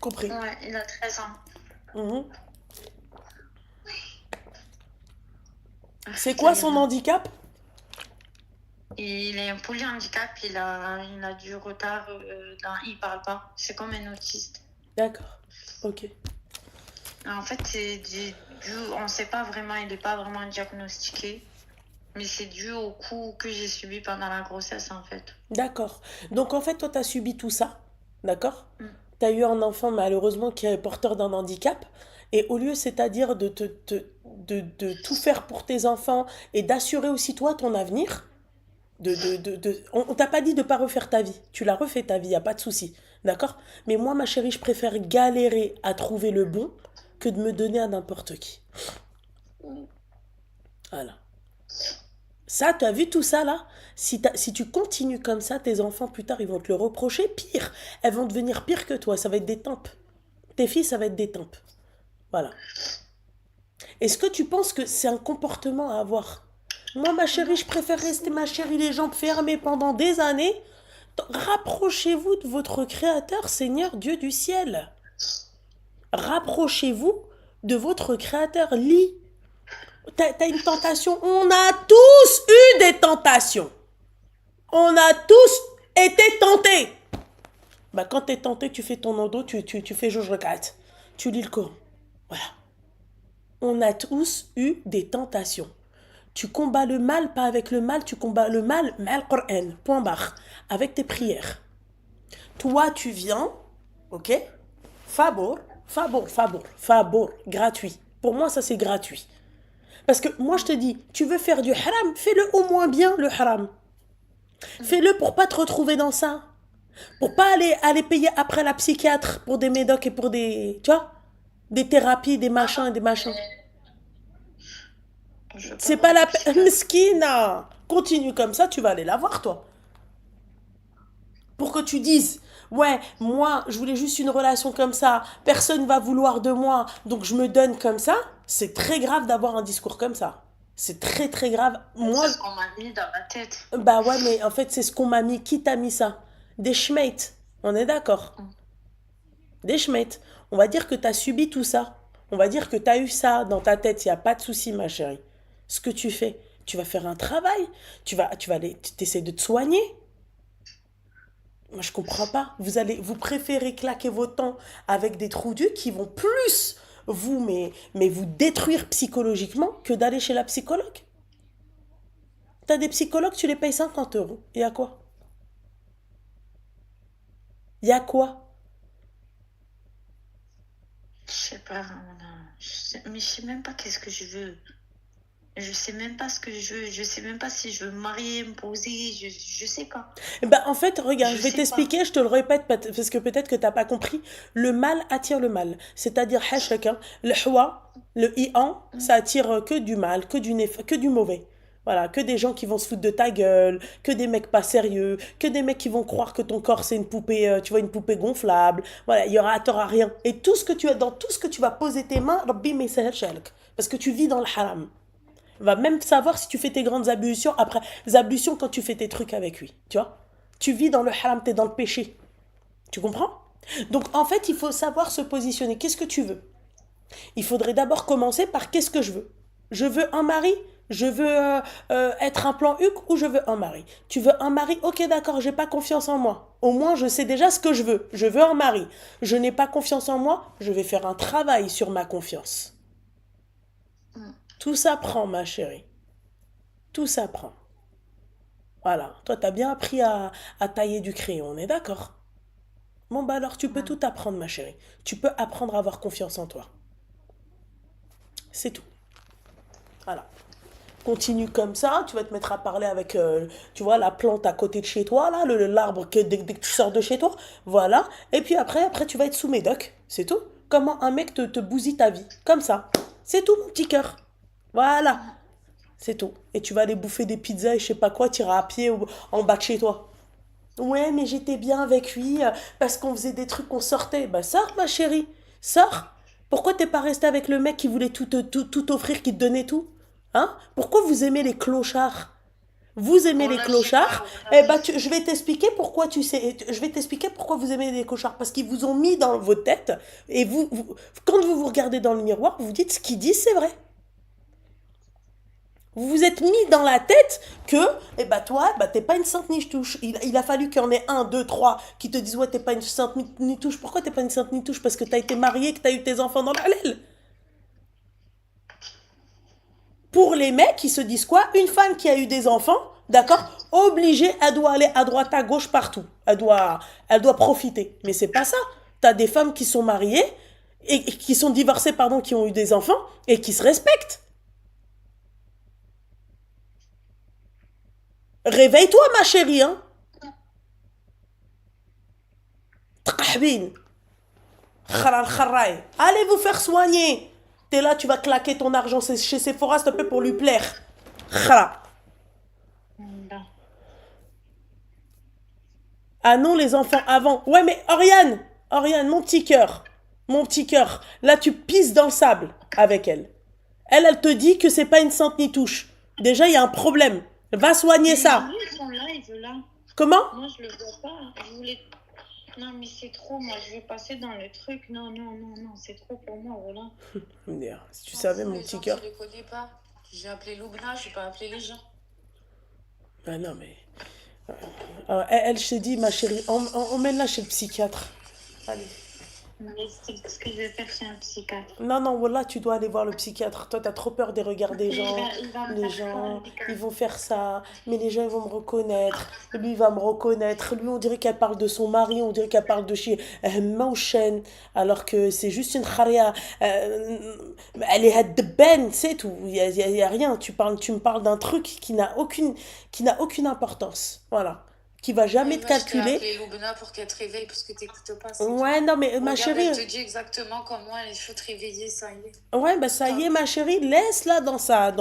compris. ouais, il a 13 ans. Mhm. Ah, C'est ça quoi y est, son là. handicap? Il est un polyhandicap, il a du retard, il parle pas. C'est comme un autiste. D'accord. Ok. En fait, on sait pas vraiment, il n'est pas vraiment diagnostiqué. Mais c'est dû au coup que j'ai subi pendant la grossesse, en fait. D'accord. Donc en fait, toi, tu as subi tout ça. D'accord? Mm. Tu as eu un enfant malheureusement qui est porteur d'un handicap. Et au lieu, c'est-à-dire de tout faire pour tes enfants et d'assurer aussi toi ton avenir, on t'a pas dit de pas refaire ta vie. Tu l'as refait ta vie, y a pas de souci. D'accord? Mais moi, ma chérie, je préfère galérer à trouver le bon que de me donner à n'importe qui. Voilà. Ça, tu as vu tout ça là? Si tu continues comme ça, tes enfants plus tard, ils vont te le reprocher. Pire, elles vont devenir pires que toi. Ça va être des tempes. Tes filles, ça va être des tempes. Voilà. Est-ce que tu penses que c'est un comportement à avoir? Moi, ma chérie, je préfère rester, ma chérie, les jambes fermées pendant des années. Rapprochez-vous de votre Créateur, Seigneur Dieu du ciel. Rapprochez-vous de votre créateur. Lis. T'as une tentation. On a tous eu des tentations. On a tous été tentés. Bah, quand t'es tenté, tu fais ton endo, tu fais Juge Rekat. Tu lis le Coran. Voilà. On a tous eu des tentations. Tu combats le mal, pas avec le mal, tu combats le mal, mais le Coran, point barre, avec tes prières. Toi, tu viens, ok? Fabour, gratuit. Pour moi, ça c'est gratuit. Parce que moi, je te dis, tu veux faire du haram, fais-le au moins bien, le haram. Fais-le pour pas te retrouver dans ça. Pour pas aller payer après la psychiatre pour des médocs et pour des, tu vois, des thérapies, des machins et des machins. C'est pas la peine. Mskina. Continue comme ça, tu vas aller la voir, toi. Pour que tu dises, ouais, moi, je voulais juste une relation comme ça, personne va vouloir de moi, donc je me donne comme ça. C'est très grave d'avoir un discours comme ça. C'est très très grave. Moi, C'est ce qu'on m'a mis dans la tête. bah ouais, mais en fait, c'est ce qu'on m'a mis. Qui t'a mis ça? Des schmeits. On est d'accord? Des schmeits. On va dire que t'as subi tout ça. On va dire que t'as eu ça dans ta tête. Il n'y a pas de souci, ma chérie. Ce que tu fais, tu vas faire un travail. Tu vas aller, t'essaies de te soigner. Moi, je comprends pas. Vous préférez claquer vos temps avec des trous du qui vont plus mais vous détruire psychologiquement que d'aller chez la psychologue. T'as des psychologues, tu les payes 50 euros. Il y a quoi? Il y a quoi? Je sais pas, mais je sais même pas qu'est-ce que je veux. Je sais même pas ce que je veux. Je sais même pas si je veux me marier, me poser. Je sais pas. Ben, en fait, regarde, je vais sais t'expliquer, je te le répète parce que peut-être que t'as pas compris. Le mal attire le mal. C'est-à-dire, chacun, le hwa, le ian, ça attire que du mal, que du mauvais. Voilà, que des gens qui vont se foutre de ta gueule, que des mecs pas sérieux, que des mecs qui vont croire que ton corps c'est une poupée, tu vois, une poupée gonflable. Voilà, t'auras rien. Et dans tout ce que tu vas poser tes mains, Rabbi Messahel Shalk. Parce que tu vis dans le haram. Va même savoir si tu fais tes grandes ablutions après les ablutions quand tu fais tes trucs avec lui, tu vois. Tu vis dans le haram, t'es dans le péché. Tu comprends? Donc en fait, il faut savoir se positionner. Qu'est-ce que tu veux? Il faudrait d'abord commencer par qu'est-ce que je veux? Je veux un mari? Je veux être un plan Huc ou je veux un mari? Tu veux un mari? Ok, d'accord, j'ai pas confiance en moi. Au moins, je sais déjà ce que je veux. Je veux un mari. Je n'ai pas confiance en moi, je vais faire un travail sur ma confiance. Tout s'apprend, ma chérie. Tout s'apprend. Voilà. Toi, t'as bien appris à tailler du crayon, on est d'accord? Bon, bah alors, tu peux tout apprendre, ma chérie. Tu peux apprendre à avoir confiance en toi. C'est tout. Voilà. Continue comme ça, tu vas te mettre à parler avec, tu vois, la plante à côté de chez toi, là, l'arbre dès que tu sors de chez toi. Voilà. Et puis après, tu vas être sous médoc. C'est tout. Comment un mec te bousille ta vie. Comme ça. C'est tout, mon petit cœur. Voilà. C'est tout. Et tu vas aller bouffer des pizzas et je sais pas quoi, tu iras à pied en bas de chez toi. Ouais, mais j'étais bien avec lui parce qu'on faisait des trucs, qu'on sortait. Bah sors, ma chérie. Sors. Pourquoi t'es pas resté avec le mec qui voulait tout offrir, qui te donnait tout? Hein? Pourquoi vous aimez les clochards? Vous aimez les clochards? Eh ben, je vais t'expliquer pourquoi je vais t'expliquer pourquoi vous aimez les clochards. Parce qu'ils vous ont mis dans votre tête et quand vous regardez dans le miroir, vous vous dites ce qu'ils disent, c'est vrai. Vous vous êtes mis dans la tête que, eh ben toi, t'es pas une sainte ni touche. Il a fallu qu'il y en ait 1, 2, 3 qui te disent, ouais, t'es pas une sainte ni touche. Pourquoi t'es pas une sainte ni touche? Parce que t'as été marié, que t'as eu tes enfants dans l'halal. Pour les mecs, ils se disent quoi? Une femme qui a eu des enfants, d'accord, obligée, elle doit aller à droite, à gauche, partout. Elle doit profiter. Mais c'est pas ça. T'as des femmes qui sont mariées, et qui sont divorcées, pardon, qui ont eu des enfants, et qui se respectent. Réveille-toi, ma chérie, hein. Allez vous faire soigner. T'es là, tu vas claquer ton argent chez Sephora, s'il te plaît, pour lui plaire. Ah non, les enfants avant. Ouais, mais Oriane, mon petit cœur. Là, tu pisses dans le sable avec elle. Elle te dit que c'est pas une sainte ni touche. Déjà, il y a un problème. Va soigner ça. Son live, là. Comment? Moi, je le vois pas. Non, mais c'est trop. Moi, je vais passer dans le truc. Non, non, non, non. C'est trop pour moi, voilà. Si tu M'en savais, fous, mon les petit gens, cœur. tu les connais pas. J'ai appelé Loubna, je vais pas appeler les gens. Ah non, mais. Elle, je t'ai dit, ma chérie, emmène-la chez le psychiatre. Allez. Mais c'est ce que je vais faire chez un psychiatre. Non, non, voilà, tu dois aller voir le psychiatre. Toi, t'as trop peur des regards des gens. Il va me Les faire quoi, gens, le psychiatre? ils vont faire ça. Mais les gens, ils vont me reconnaître. Lui, il va me reconnaître. Lui, on dirait qu'elle parle de son mari. On dirait qu'elle parle de chez Mauchen. Alors que c'est juste une kharia. Elle est ben, c'est tout. Il y a rien. Tu me parles d'un truc qui n'a aucune importance. Voilà. Qui va jamais te Maïva, je t'ai calculer. appelé Loubna pour qu'elle te réveille parce que t'écoutes pas, c'est tout. Ouais, non, mais ma Regarde, chérie. elle te dit exactement comment il faut te réveiller, ça y est. Ouais, bah ça y est, Top. ma chérie, laisse-la dans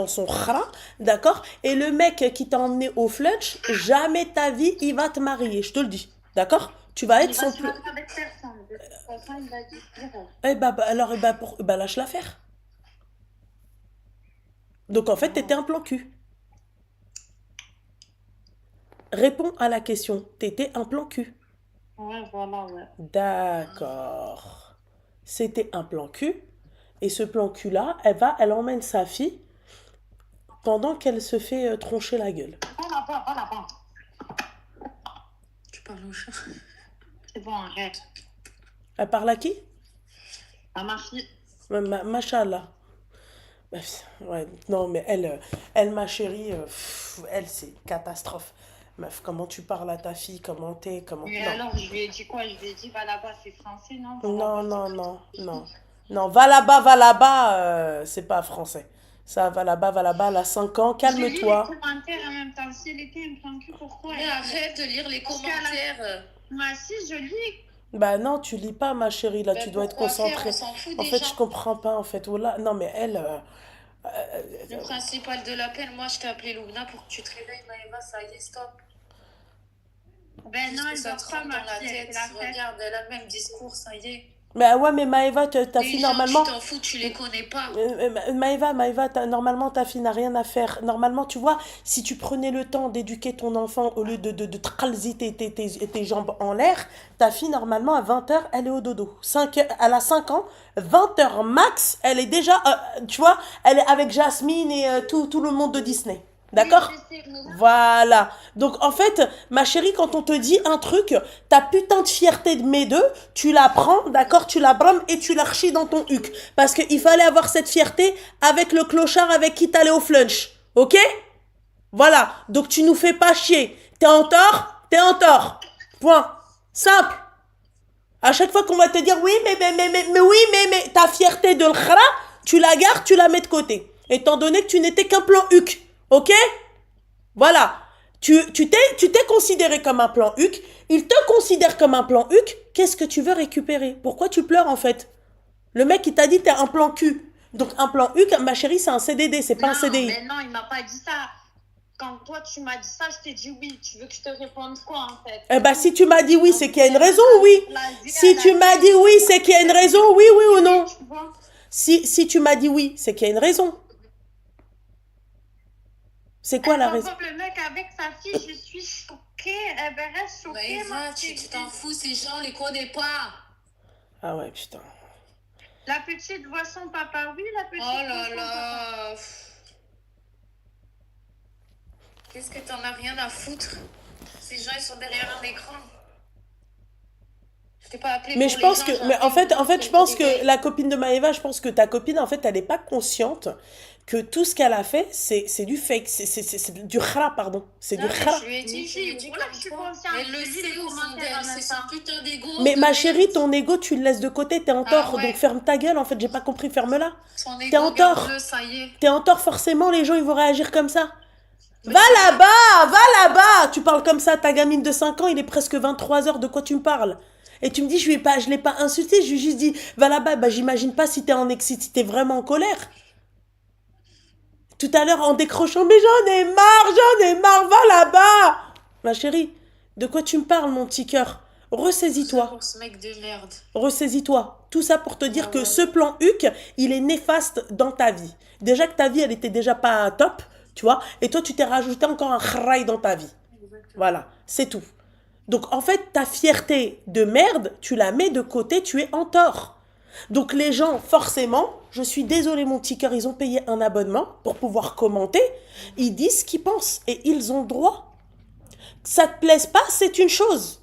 son khara, d'accord? Et le mec qui t'a emmené au flunch, jamais de ta vie, il va te marier, je te le dis, d'accord? Tu vas être Il son va se plus... marier avec personne. De toute façon, il va dire zéro. alors, lâche l'affaire. Donc, en fait, t'étais un plan cul. Réponds à la question, t'étais un plan cul. Ouais, voilà, ouais. D'accord. C'était un plan cul. Et ce plan cul-là, elle emmène sa fille pendant qu'elle se fait troncher la gueule. Voilà, voilà, voilà. Tu parles au chat. C'est bon, arrête. Elle parle à qui? À ma fille. Machallah. Ouais, non, mais elle ma chérie, elle, c'est catastrophe. Meuf, comment tu parles à ta fille, comment t'es, comment... Et Non, alors, je lui ai dit quoi? Je lui ai dit, va là-bas, c'est français, non? Va non, là-bas, non, c'est non, français. non. Non, va là-bas, c'est pas français. Ça, va là-bas, elle a 5 ans, Je lis les calme-toi. commentaires en même temps. Si elle était un plan cul, pourquoi? Mais arrête de lire les Parce qu'elle a- commentaires. Moi, si, je lis. Bah non, tu lis pas, ma chérie, là, tu Ben dois être pourquoi faire? concentrée. On s'en fout En des fait, gens. je comprends pas, en fait. Voilà. Non, mais elle... Le principal de l'appel, moi je t'ai appelé Loubna pour que tu te réveilles, Maëva, ça y est, stop. Ben Juste non, que elle ça dort te pas, rentre ma dans la fille, elle tête. fait la fête. Regarde, elle a le même discours, ça y est. Mais ouais, mais Maëva, ta Les fille, gens, normalement... tu t'en fous, tu les connais pas. Maëva, normalement, ta fille n'a rien à faire. Normalement, tu vois, si tu prenais le temps d'éduquer ton enfant au lieu de tralser tes jambes en l'air, ta fille, normalement, à 20h, elle est au dodo. Elle a 5 ans, 20h max, elle est déjà, tu vois, elle est avec Jasmine et tout le monde de Disney. D'accord? Oui, je sais, mais là, Voilà. Donc, en fait, ma chérie, quand on te dit un truc, ta putain de fierté de mes deux, tu la prends, d'accord, tu la brames et tu la rechis dans ton huc. Parce qu'il fallait avoir cette fierté avec le clochard avec qui t'allais au flunch. Ok? Voilà. Donc, tu nous fais pas chier. T'es en tort? T'es en tort. Point. Simple. À chaque fois qu'on va te dire oui, mais ta fierté de l'khra, tu la gardes, tu la mets de côté. Étant donné que tu n'étais qu'un plan huc. Ok? Voilà. Tu t'es considéré comme un plan huc. Il te considère comme un plan huc. Qu'est-ce que tu veux récupérer? Pourquoi tu pleures en fait? Le mec, il t'a dit t'es un plan cul. Donc un plan huc, ma chérie, c'est un CDD, c'est pas un non, CDI. mais non, il m'a pas dit ça. Quand toi, tu m'as dit ça, je t'ai dit oui. Tu veux que je te réponde quoi, en fait? Eh ben, si tu m'as dit oui, c'est qu'il y a une raison, oui. La vie, Si elle tu a m'as dit- dit oui, c'est qu'il y a une raison, oui ou non? Tu vois? Si tu m'as dit oui, c'est qu'il y a une raison. C'est quoi la Elle raison? rencontre le mec avec sa fille, je suis choquée. Elle reste choquée, Maëva, ma tu fille. t'en fous, ces gens, on les connaît pas. Ah ouais, putain. La petite voit son papa, oui, la petite Oh voit là son papa. là. Qu'est-ce que t'en as rien à foutre? Ces gens, ils sont derrière un écran. Je t'ai pas appelé Mais pour je les pense gens, que, j'ai mais en appelé fait, pour je pense te réveiller. que la copine de Maëva, je pense que ta copine, en fait, elle n'est pas consciente que tout ce qu'elle a fait, c'est du fake, c'est du khara, pardon. C'est du Non, mais khara. je lui ai dit, je lui ai dit Voilà, comme je suis toi. consciente. Elle le Je lis sait les au fond commentaires d'elle, en même c'est son temps. putain d'ego. Mais de ma merde. chérie, ton ego, tu le laisses de côté, t'es en tort, Ah ouais. donc ferme ta gueule, en fait, j'ai pas compris, ferme-la. Son T'es ego, en tort. garde-le, ça y est. T'es en tort, forcément, les gens, ils vont réagir comme ça. Va là-bas, tu parles comme ça, ta gamine de 5 ans, il est presque 23h, de quoi tu me parles? Et tu me dis, je l'ai pas insulté, je lui ai juste dit, va là-bas, bah j'imagine pas si si t'es vraiment en colère. Tout à l'heure, en décrochant, mais j'en ai marre, va là-bas. Ma chérie, de quoi tu me parles, mon petit cœur? C'est Ressaisis-toi, pour ce mec de merde. ressaisis-toi. Tout ça pour te dire Ah que ouais. ce plan HUC, il est néfaste dans ta vie. Déjà que ta vie, elle était déjà pas top, tu vois, et toi, tu t'es rajouté encore un khraï dans ta vie. Voilà, c'est tout. Donc en fait, ta fierté de merde, tu la mets de côté, tu es en tort. Donc les gens, forcément, je suis désolée mon petit cœur, ils ont payé un abonnement pour pouvoir commenter, ils disent ce qu'ils pensent et ils ont droit. Ça te plaise pas, c'est une chose.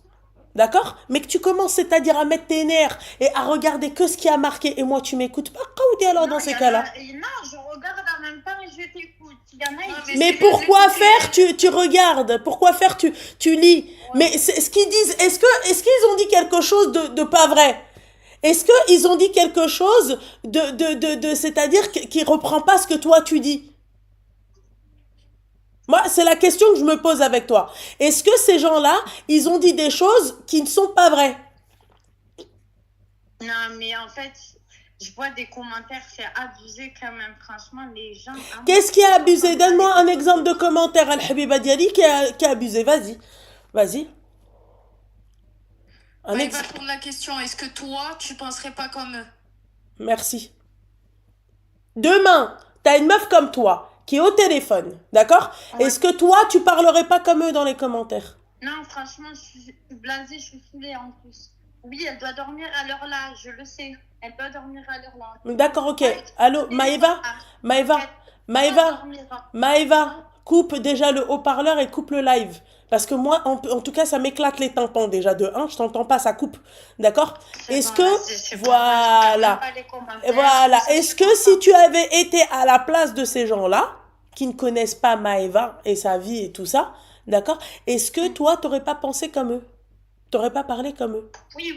D'accord? Mais que tu commences, c'est-à-dire à mettre tes nerfs et à regarder que ce qui a marqué et moi tu m'écoutes pas, Kaoudi alors dans ces cas-là. Non, je regarde en même temps et je t'écoute. Il y en a, ils Mais essaient pourquoi de faire tu regardes? Pourquoi faire tu lis? Mais ce qu'ils disent, est-ce qu'ils ont dit quelque chose de pas vrai? Est-ce qu'ils ont dit quelque chose c'est-à-dire qui reprend pas ce que toi tu dis? Moi, c'est la question que je me pose avec toi. Est-ce que ces gens-là, ils ont dit des choses qui ne sont pas vraies? Non, mais en fait, je vois des commentaires, c'est abusé quand même. Franchement, les gens... Qu'est-ce qui a abusé? Donne-moi un exemple de commentaire, Al-Habiba Diali, qui a abusé. Vas-y. Vas-y. Un Il va exemple. répondre la question. Est-ce que toi, tu penserais pas comme eux? Merci. Demain, t'as une meuf comme toi qui est au téléphone, d'accord? Ouais. Est-ce que toi, tu parlerais pas comme eux dans les commentaires? Non, franchement, je suis blasée, je suis saoulée en plus. Oui, elle doit dormir à l'heure là, je le sais. Elle doit dormir à l'heure là. D'accord, ok. Ouais. Allô, Maëva? Maëva, coupe déjà le haut-parleur et coupe le live. Parce que moi, en tout cas, ça m'éclate les tympans déjà. De 1, je t'entends pas, ça coupe. D'accord? Est-ce que... Voilà. Voilà. Est-ce que si tu avais été à la place de ces gens-là, qui ne connaissent pas Maëva et sa vie et tout ça, d'accord? Est-ce que toi, t'aurais pas pensé comme eux? T'aurais pas parlé comme eux? Oui,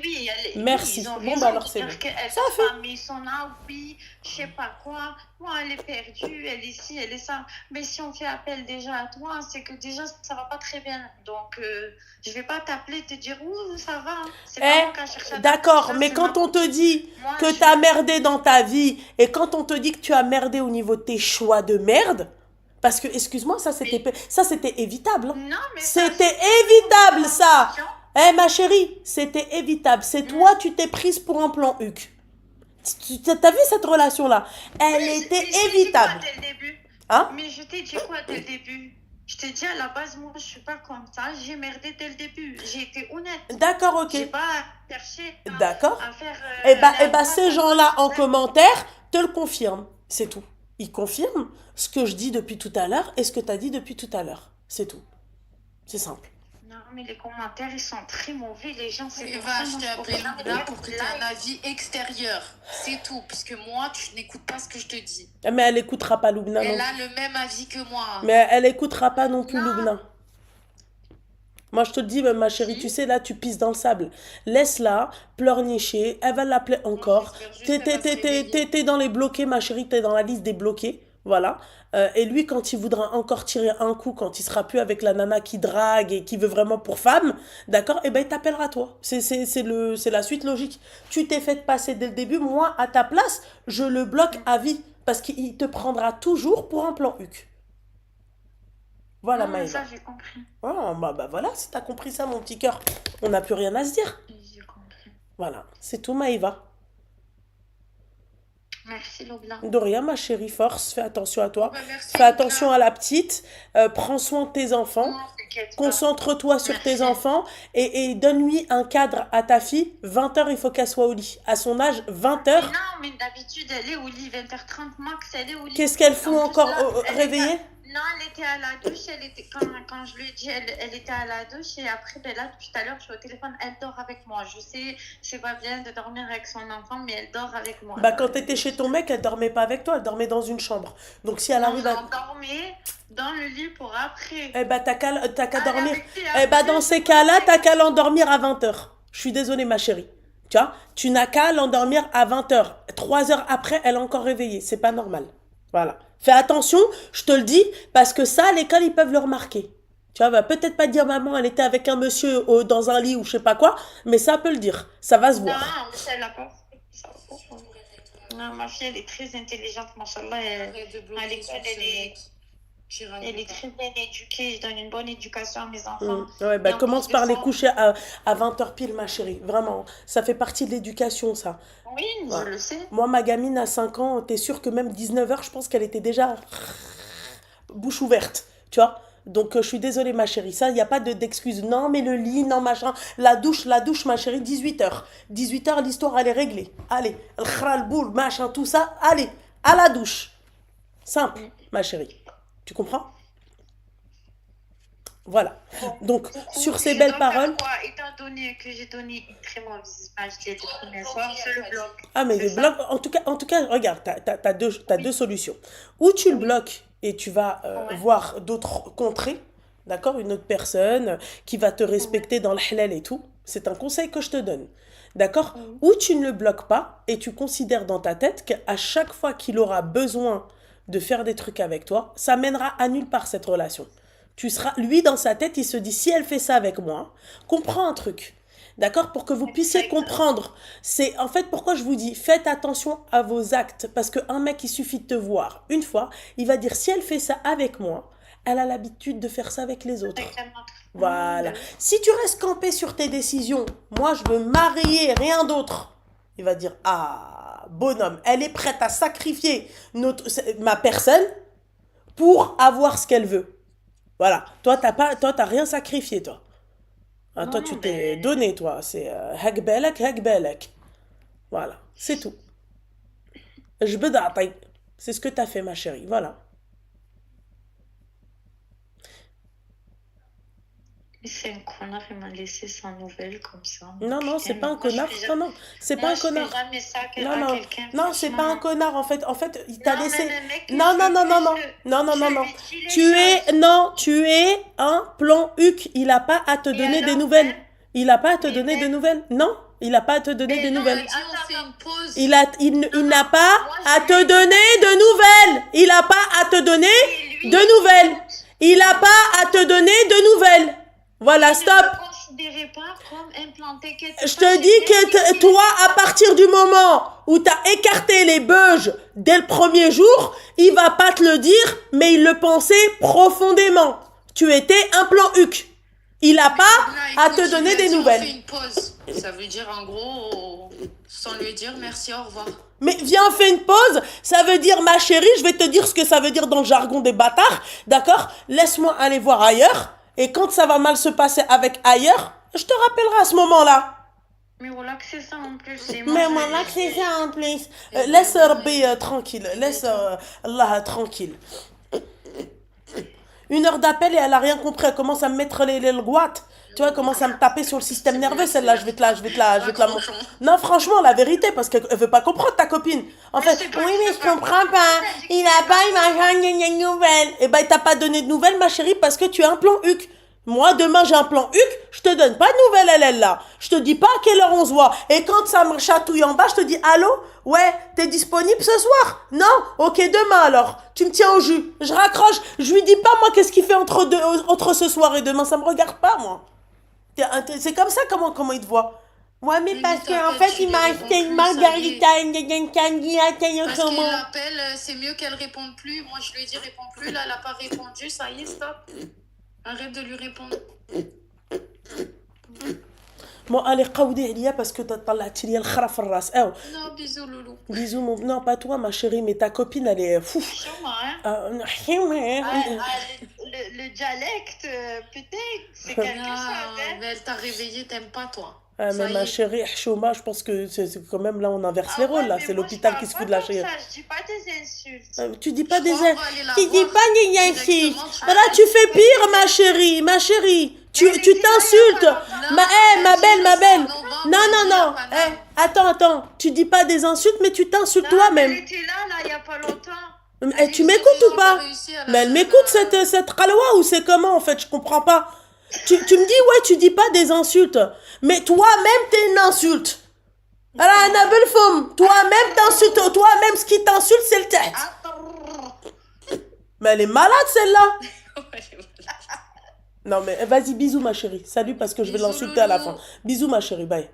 Merci. Ils ont Bon, raison bah alors de c'est dire bon. qu'elle Ça a fait. pas mis son âme, oui, je sais pas quoi. Moi, elle est perdue, elle est ci, elle est ça. Mais si on fait appel déjà à toi, c'est que déjà, ça va pas très bien. Donc, je vais pas t'appeler et te dire, ouh, ça va. C'est pas moi qui a cherché à D'accord, t'appeler, mais c'est quand ma on te dit Moi, que je- t'as merdé dans ta vie et quand on te dit que tu as merdé au niveau de tes choix de merde, parce que, excuse-moi, ça c'était évitable. Hein. Non, mais ça, C'était c'est- évitable, ça. Ma chérie, c'était évitable. C'est toi, tu t'es prise pour un plan Huc. T'as vu cette relation-là? Elle Mais était je t'ai dit évitable. quoi dès le début? Hein? Mais je t'ai dit quoi dès le début? Je t'ai dit à la base, moi, je suis pas comme ça. J'ai merdé dès le début. J'ai été honnête. D'accord, ok. J'ai pas cherché D'accord. à faire. Eh ben, ces gens-là en commentaire te le confirment. C'est tout. Ils confirment ce que je dis depuis tout à l'heure et ce que tu as dit depuis tout à l'heure. C'est tout. C'est simple. Non, mais les commentaires, ils sont très mauvais. Les gens, c'est Et pour va ça, moi, acheter je après comprends Loubna pas pour que les tu aies un lives. avis extérieur. C'est tout. Puisque moi, tu n'écoutes pas ce que je te dis. Mais elle écoutera pas Loubna non Elle plus. a le même avis que moi. Mais elle écoutera pas non plus Non. Loubna. Moi, je te dis, ma chérie, tu sais, là, tu pisses dans le sable. Laisse-la pleurnicher. Elle va l'appeler encore. j'espère juste qu'elle va se réveiller. T'es dans les bloqués, ma chérie. T'es dans la liste des bloqués. Voilà. Et lui, quand il voudra encore tirer un coup, quand il sera plus avec la nana qui drague et qui veut vraiment pour femme, d'accord? Eh ben, il t'appellera toi. C'est la suite logique. Tu t'es fait passer dès le début. Moi, à ta place, je le bloque à vie. Parce qu'il te prendra toujours pour un plan Huc. Voilà, Non, Maëva. ça, j'ai compris. Oh, bah voilà, si t'as compris ça, mon petit cœur, on n'a plus rien à se dire. J'ai compris. Voilà, c'est tout, Maëva. Merci, Loubna. De rien, ma chérie, force, fais attention à toi. Bah, merci, Fais attention Loubna. à la petite, prends soin de tes enfants, Non, t'inquiète pas. concentre-toi sur tes Merci. enfants et donne-lui un cadre à ta fille. 20h, il faut qu'elle soit au lit. À son âge, 20h, Non, mais d'habitude, elle est au lit, 20h30 max, elle est au lit. qu'est-ce qu'elle fout En plus, encore là, elle réveillée? était- Non, elle était à la douche, quand je lui ai dit, elle était à la douche, et après, ben là, tout à l'heure, je suis au téléphone, elle dort avec moi. Je sais, c'est pas bien de dormir avec son enfant, mais elle dort avec moi. Bah quand t'étais chez ton mec, elle dormait pas avec toi, elle dormait dans une chambre. Donc si elle Non, arrive à... on dormait dans le lit pour après. Eh bah t'as qu'à Allez, dormir. avec qui, Eh bah après, dans ces cas-là, t'as qu'à l'endormir à 20h. Je suis désolée ma chérie. Tu vois, tu n'as qu'à l'endormir à 20h. 3 heures après, elle est encore réveillée. C'est pas normal. Voilà. Fais attention, je te le dis, parce que ça, à l'école, ils peuvent le remarquer. Tu vois, va peut-être pas dire maman, elle était avec un monsieur dans un lit ou je sais pas quoi, mais ça peut le dire. Ça va se voir. Non, mais elle l'a pas fait. Ça va. Non, ma fille, elle est très intelligente, machallah. Arrête de À bloquer l'école, sur ce mec. Chirag, elle est très bien éduquée. Je donne une bonne éducation à mes enfants. Ouais, bah Et en commence plus de par les ça- coucher à 20h pile, ma chérie. Vraiment. Ça fait partie de l'éducation, ça. Oui, Ouais. je le sais. Moi, ma gamine à 5 ans, t'es sûr que même 19h, je pense qu'elle était déjà bouche ouverte. Tu vois? Donc, je suis désolée, ma chérie. Ça, il n'y a pas d'excuse. Non, mais le lit, non, machin. La douche, ma chérie, 18h. 18h, l'histoire, elle est réglée. Allez, le khral, boule, machin, tout ça. Allez, à la douche. Simple, ma chérie. Tu comprends? Voilà. Bon, Donc, du coup, sur ces je belles dois faire paroles. quoi? Étant donné que j'ai donné une très mauvaise image dès le premier soir, je le bloque. Ah, mais C'est le ça? bloc, en tout cas, regarde, t'as deux solutions. Ou tu le Oui. bloques et tu vas Ouais. voir d'autres contrées, d'accord? Une autre personne qui va te respecter dans le halal et tout. C'est un conseil que je te donne, d'accord? Oui. Ou tu ne le bloques pas et tu considères dans ta tête qu'à chaque fois qu'il aura besoin de faire des trucs avec toi, ça mènera à nulle part cette relation. Tu seras, lui, dans sa tête, il se dit, si elle fait ça avec moi, comprends un truc. D'accord? Pour que vous puissiez Exactement. comprendre. C'est en fait pourquoi je vous dis, faites attention à vos actes. Parce qu'un mec, il suffit de te voir une fois, il va dire, si elle fait ça avec moi, elle a l'habitude de faire ça avec les autres. Avec un autre. Voilà. Ben oui. Si tu restes campé sur tes décisions, moi je veux me marier, rien d'autre. Il va dire, ah, bonhomme, elle est prête à sacrifier ma personne pour avoir ce qu'elle veut. Voilà. Toi, t'as rien sacrifié, toi. Hein, toi, Non, tu non, t'es ben, donné, toi. C'est hak balak, hak balak. Voilà. C'est tout. Je veux d'atay. C'est ce que t'as fait, ma chérie. Voilà. c'est un connard, il m'a laissé sans nouvelles comme ça. Non, non, c'est Putain, pas mais un connard. Non, non. C'est pas moi, un je fais connard. jamais ça Non, à non. quelqu'un, Non, c'est pas un franchement. connard, en fait, il t'a Non, laissé. mais le mec, Non, non, non, non, non. Non, non, non, non. Tu es un plan huc. Il a pas à te Et donner des alors, nouvelles. hein? Il a pas à te Mais donner des même, nouvelles. Non, il a pas à te donner mais des non, On a nouvelles. dit, on fait une pause. Il n'a pas moi à je te lui donner de nouvelles. Il n'a pas à te donner dis, lui, de il nouvelles. compte. Il n'a pas à te donner de nouvelles. Voilà, Il ne stop. me considérait pas comme implanté quelque Je part. te J'ai dis bien que dit qu'il toi, était à partir du moment où tu as écarté les beuges dès le premier jour, il va pas te le dire, mais il le pensait profondément. Tu étais un plan huc. Il n'a pas Là, à écoute, te donner il a des dit, on nouvelles. fait une pause. Ça veut dire, en gros, sans lui dire merci, au revoir. Mais viens, on fait une pause. Ça veut dire, ma chérie, je vais te dire ce que ça veut dire dans le jargon des bâtards. D'accord? Laisse-moi aller voir ailleurs. Et quand ça va mal se passer avec ailleurs, je te rappellerai à ce moment-là. Mais voilà que c'est ça en plus. Et moi, Mais je voilà lui que c'est dis, ça en plus. Laisse Rabbi tranquille. Laisse Allah tranquille. 1 heure d'appel et elle a rien compris. Elle commence à me mettre les gouattes. Tu vois, elle commence à me taper sur le système nerveux. Celle-là, je vais te la montrer. Non, franchement, la vérité, parce qu'elle veut pas comprendre ta copine. En Mais fait, c'est pas oui, que mais je je veux pas comprends pas. Il m'a jamais de nouvelles. Eh ben, il t'a pas donné de nouvelles, ma chérie, parce que tu as un plan huc. Moi, demain, j'ai un plan huc, je te donne pas de nouvelles, elle, là. Je te dis pas à quelle heure on se voit. Et quand ça me chatouille en bas, je te dis, allô? Ouais, t'es disponible ce soir? Non? Ok, demain alors. Tu me tiens au jus. Je raccroche. Je lui dis pas, moi, qu'est-ce qu'il fait entre ce soir et demain. Ça me regarde pas, moi. C'est comme ça, comment il te voit. Ouais, mais Oui, parce mais qu'en t'appelles, fait, tu il lui m'a réponds acheté une plus, margarita, une candy, Parce qu'il l'appelle, c'est mieux qu'elle réponde plus. Moi, je lui ai dit réponds plus. Là, elle n'a pas répondu. Ça y est, stop. Arrête de lui répondre. Bon, allez, قودي عليا parce que t'as طلعت لي الخرا في الراس. Oh, Non, bisous, loulou. bisous, non, pas toi, ma chérie, mais ta copine, elle est fou. Chuma, hein. Le dialecte, peut-être, c'est quelque chose, hein. Mais elle t'a réveillé, t'aimes pas, toi. Ah, Ça mais y ma est. chérie, Chouma, je pense que c'est quand même là, on inverse Ah les ouais, rôles, là. mais C'est moi, l'hôpital je qui se parle fout de la pas comme chérie. ça, je dis pas des insultes. Tu dis pas Je des crois qu'on va aller la Tu dis voir pas des directement. insultes. Voilà, tu fais pire, ma chérie, ma chérie. Tu t'insultes. Ma belle. Non. Attends. Tu dis pas des insultes, mais tu t'insultes Non, toi-même. elle était là, il y a pas longtemps. Eh, tu m'écoutes ou pas? Mais elle m'écoute, cette raloua, ou c'est comment, en fait? Je comprends pas. Tu me dis, ouais, tu dis pas des insultes. Mais toi-même, t'es une insulte. Alors, Anna Belfom, toi-même t'insultes. Toi-même, ce qui t'insulte, c'est le tête. Mais elle est malade, celle-là. Non, mais vas-y, bisous, ma chérie. Salut, parce que je vais Bisous, l'insulter à la loulou. fin. Bisous, ma chérie, bye.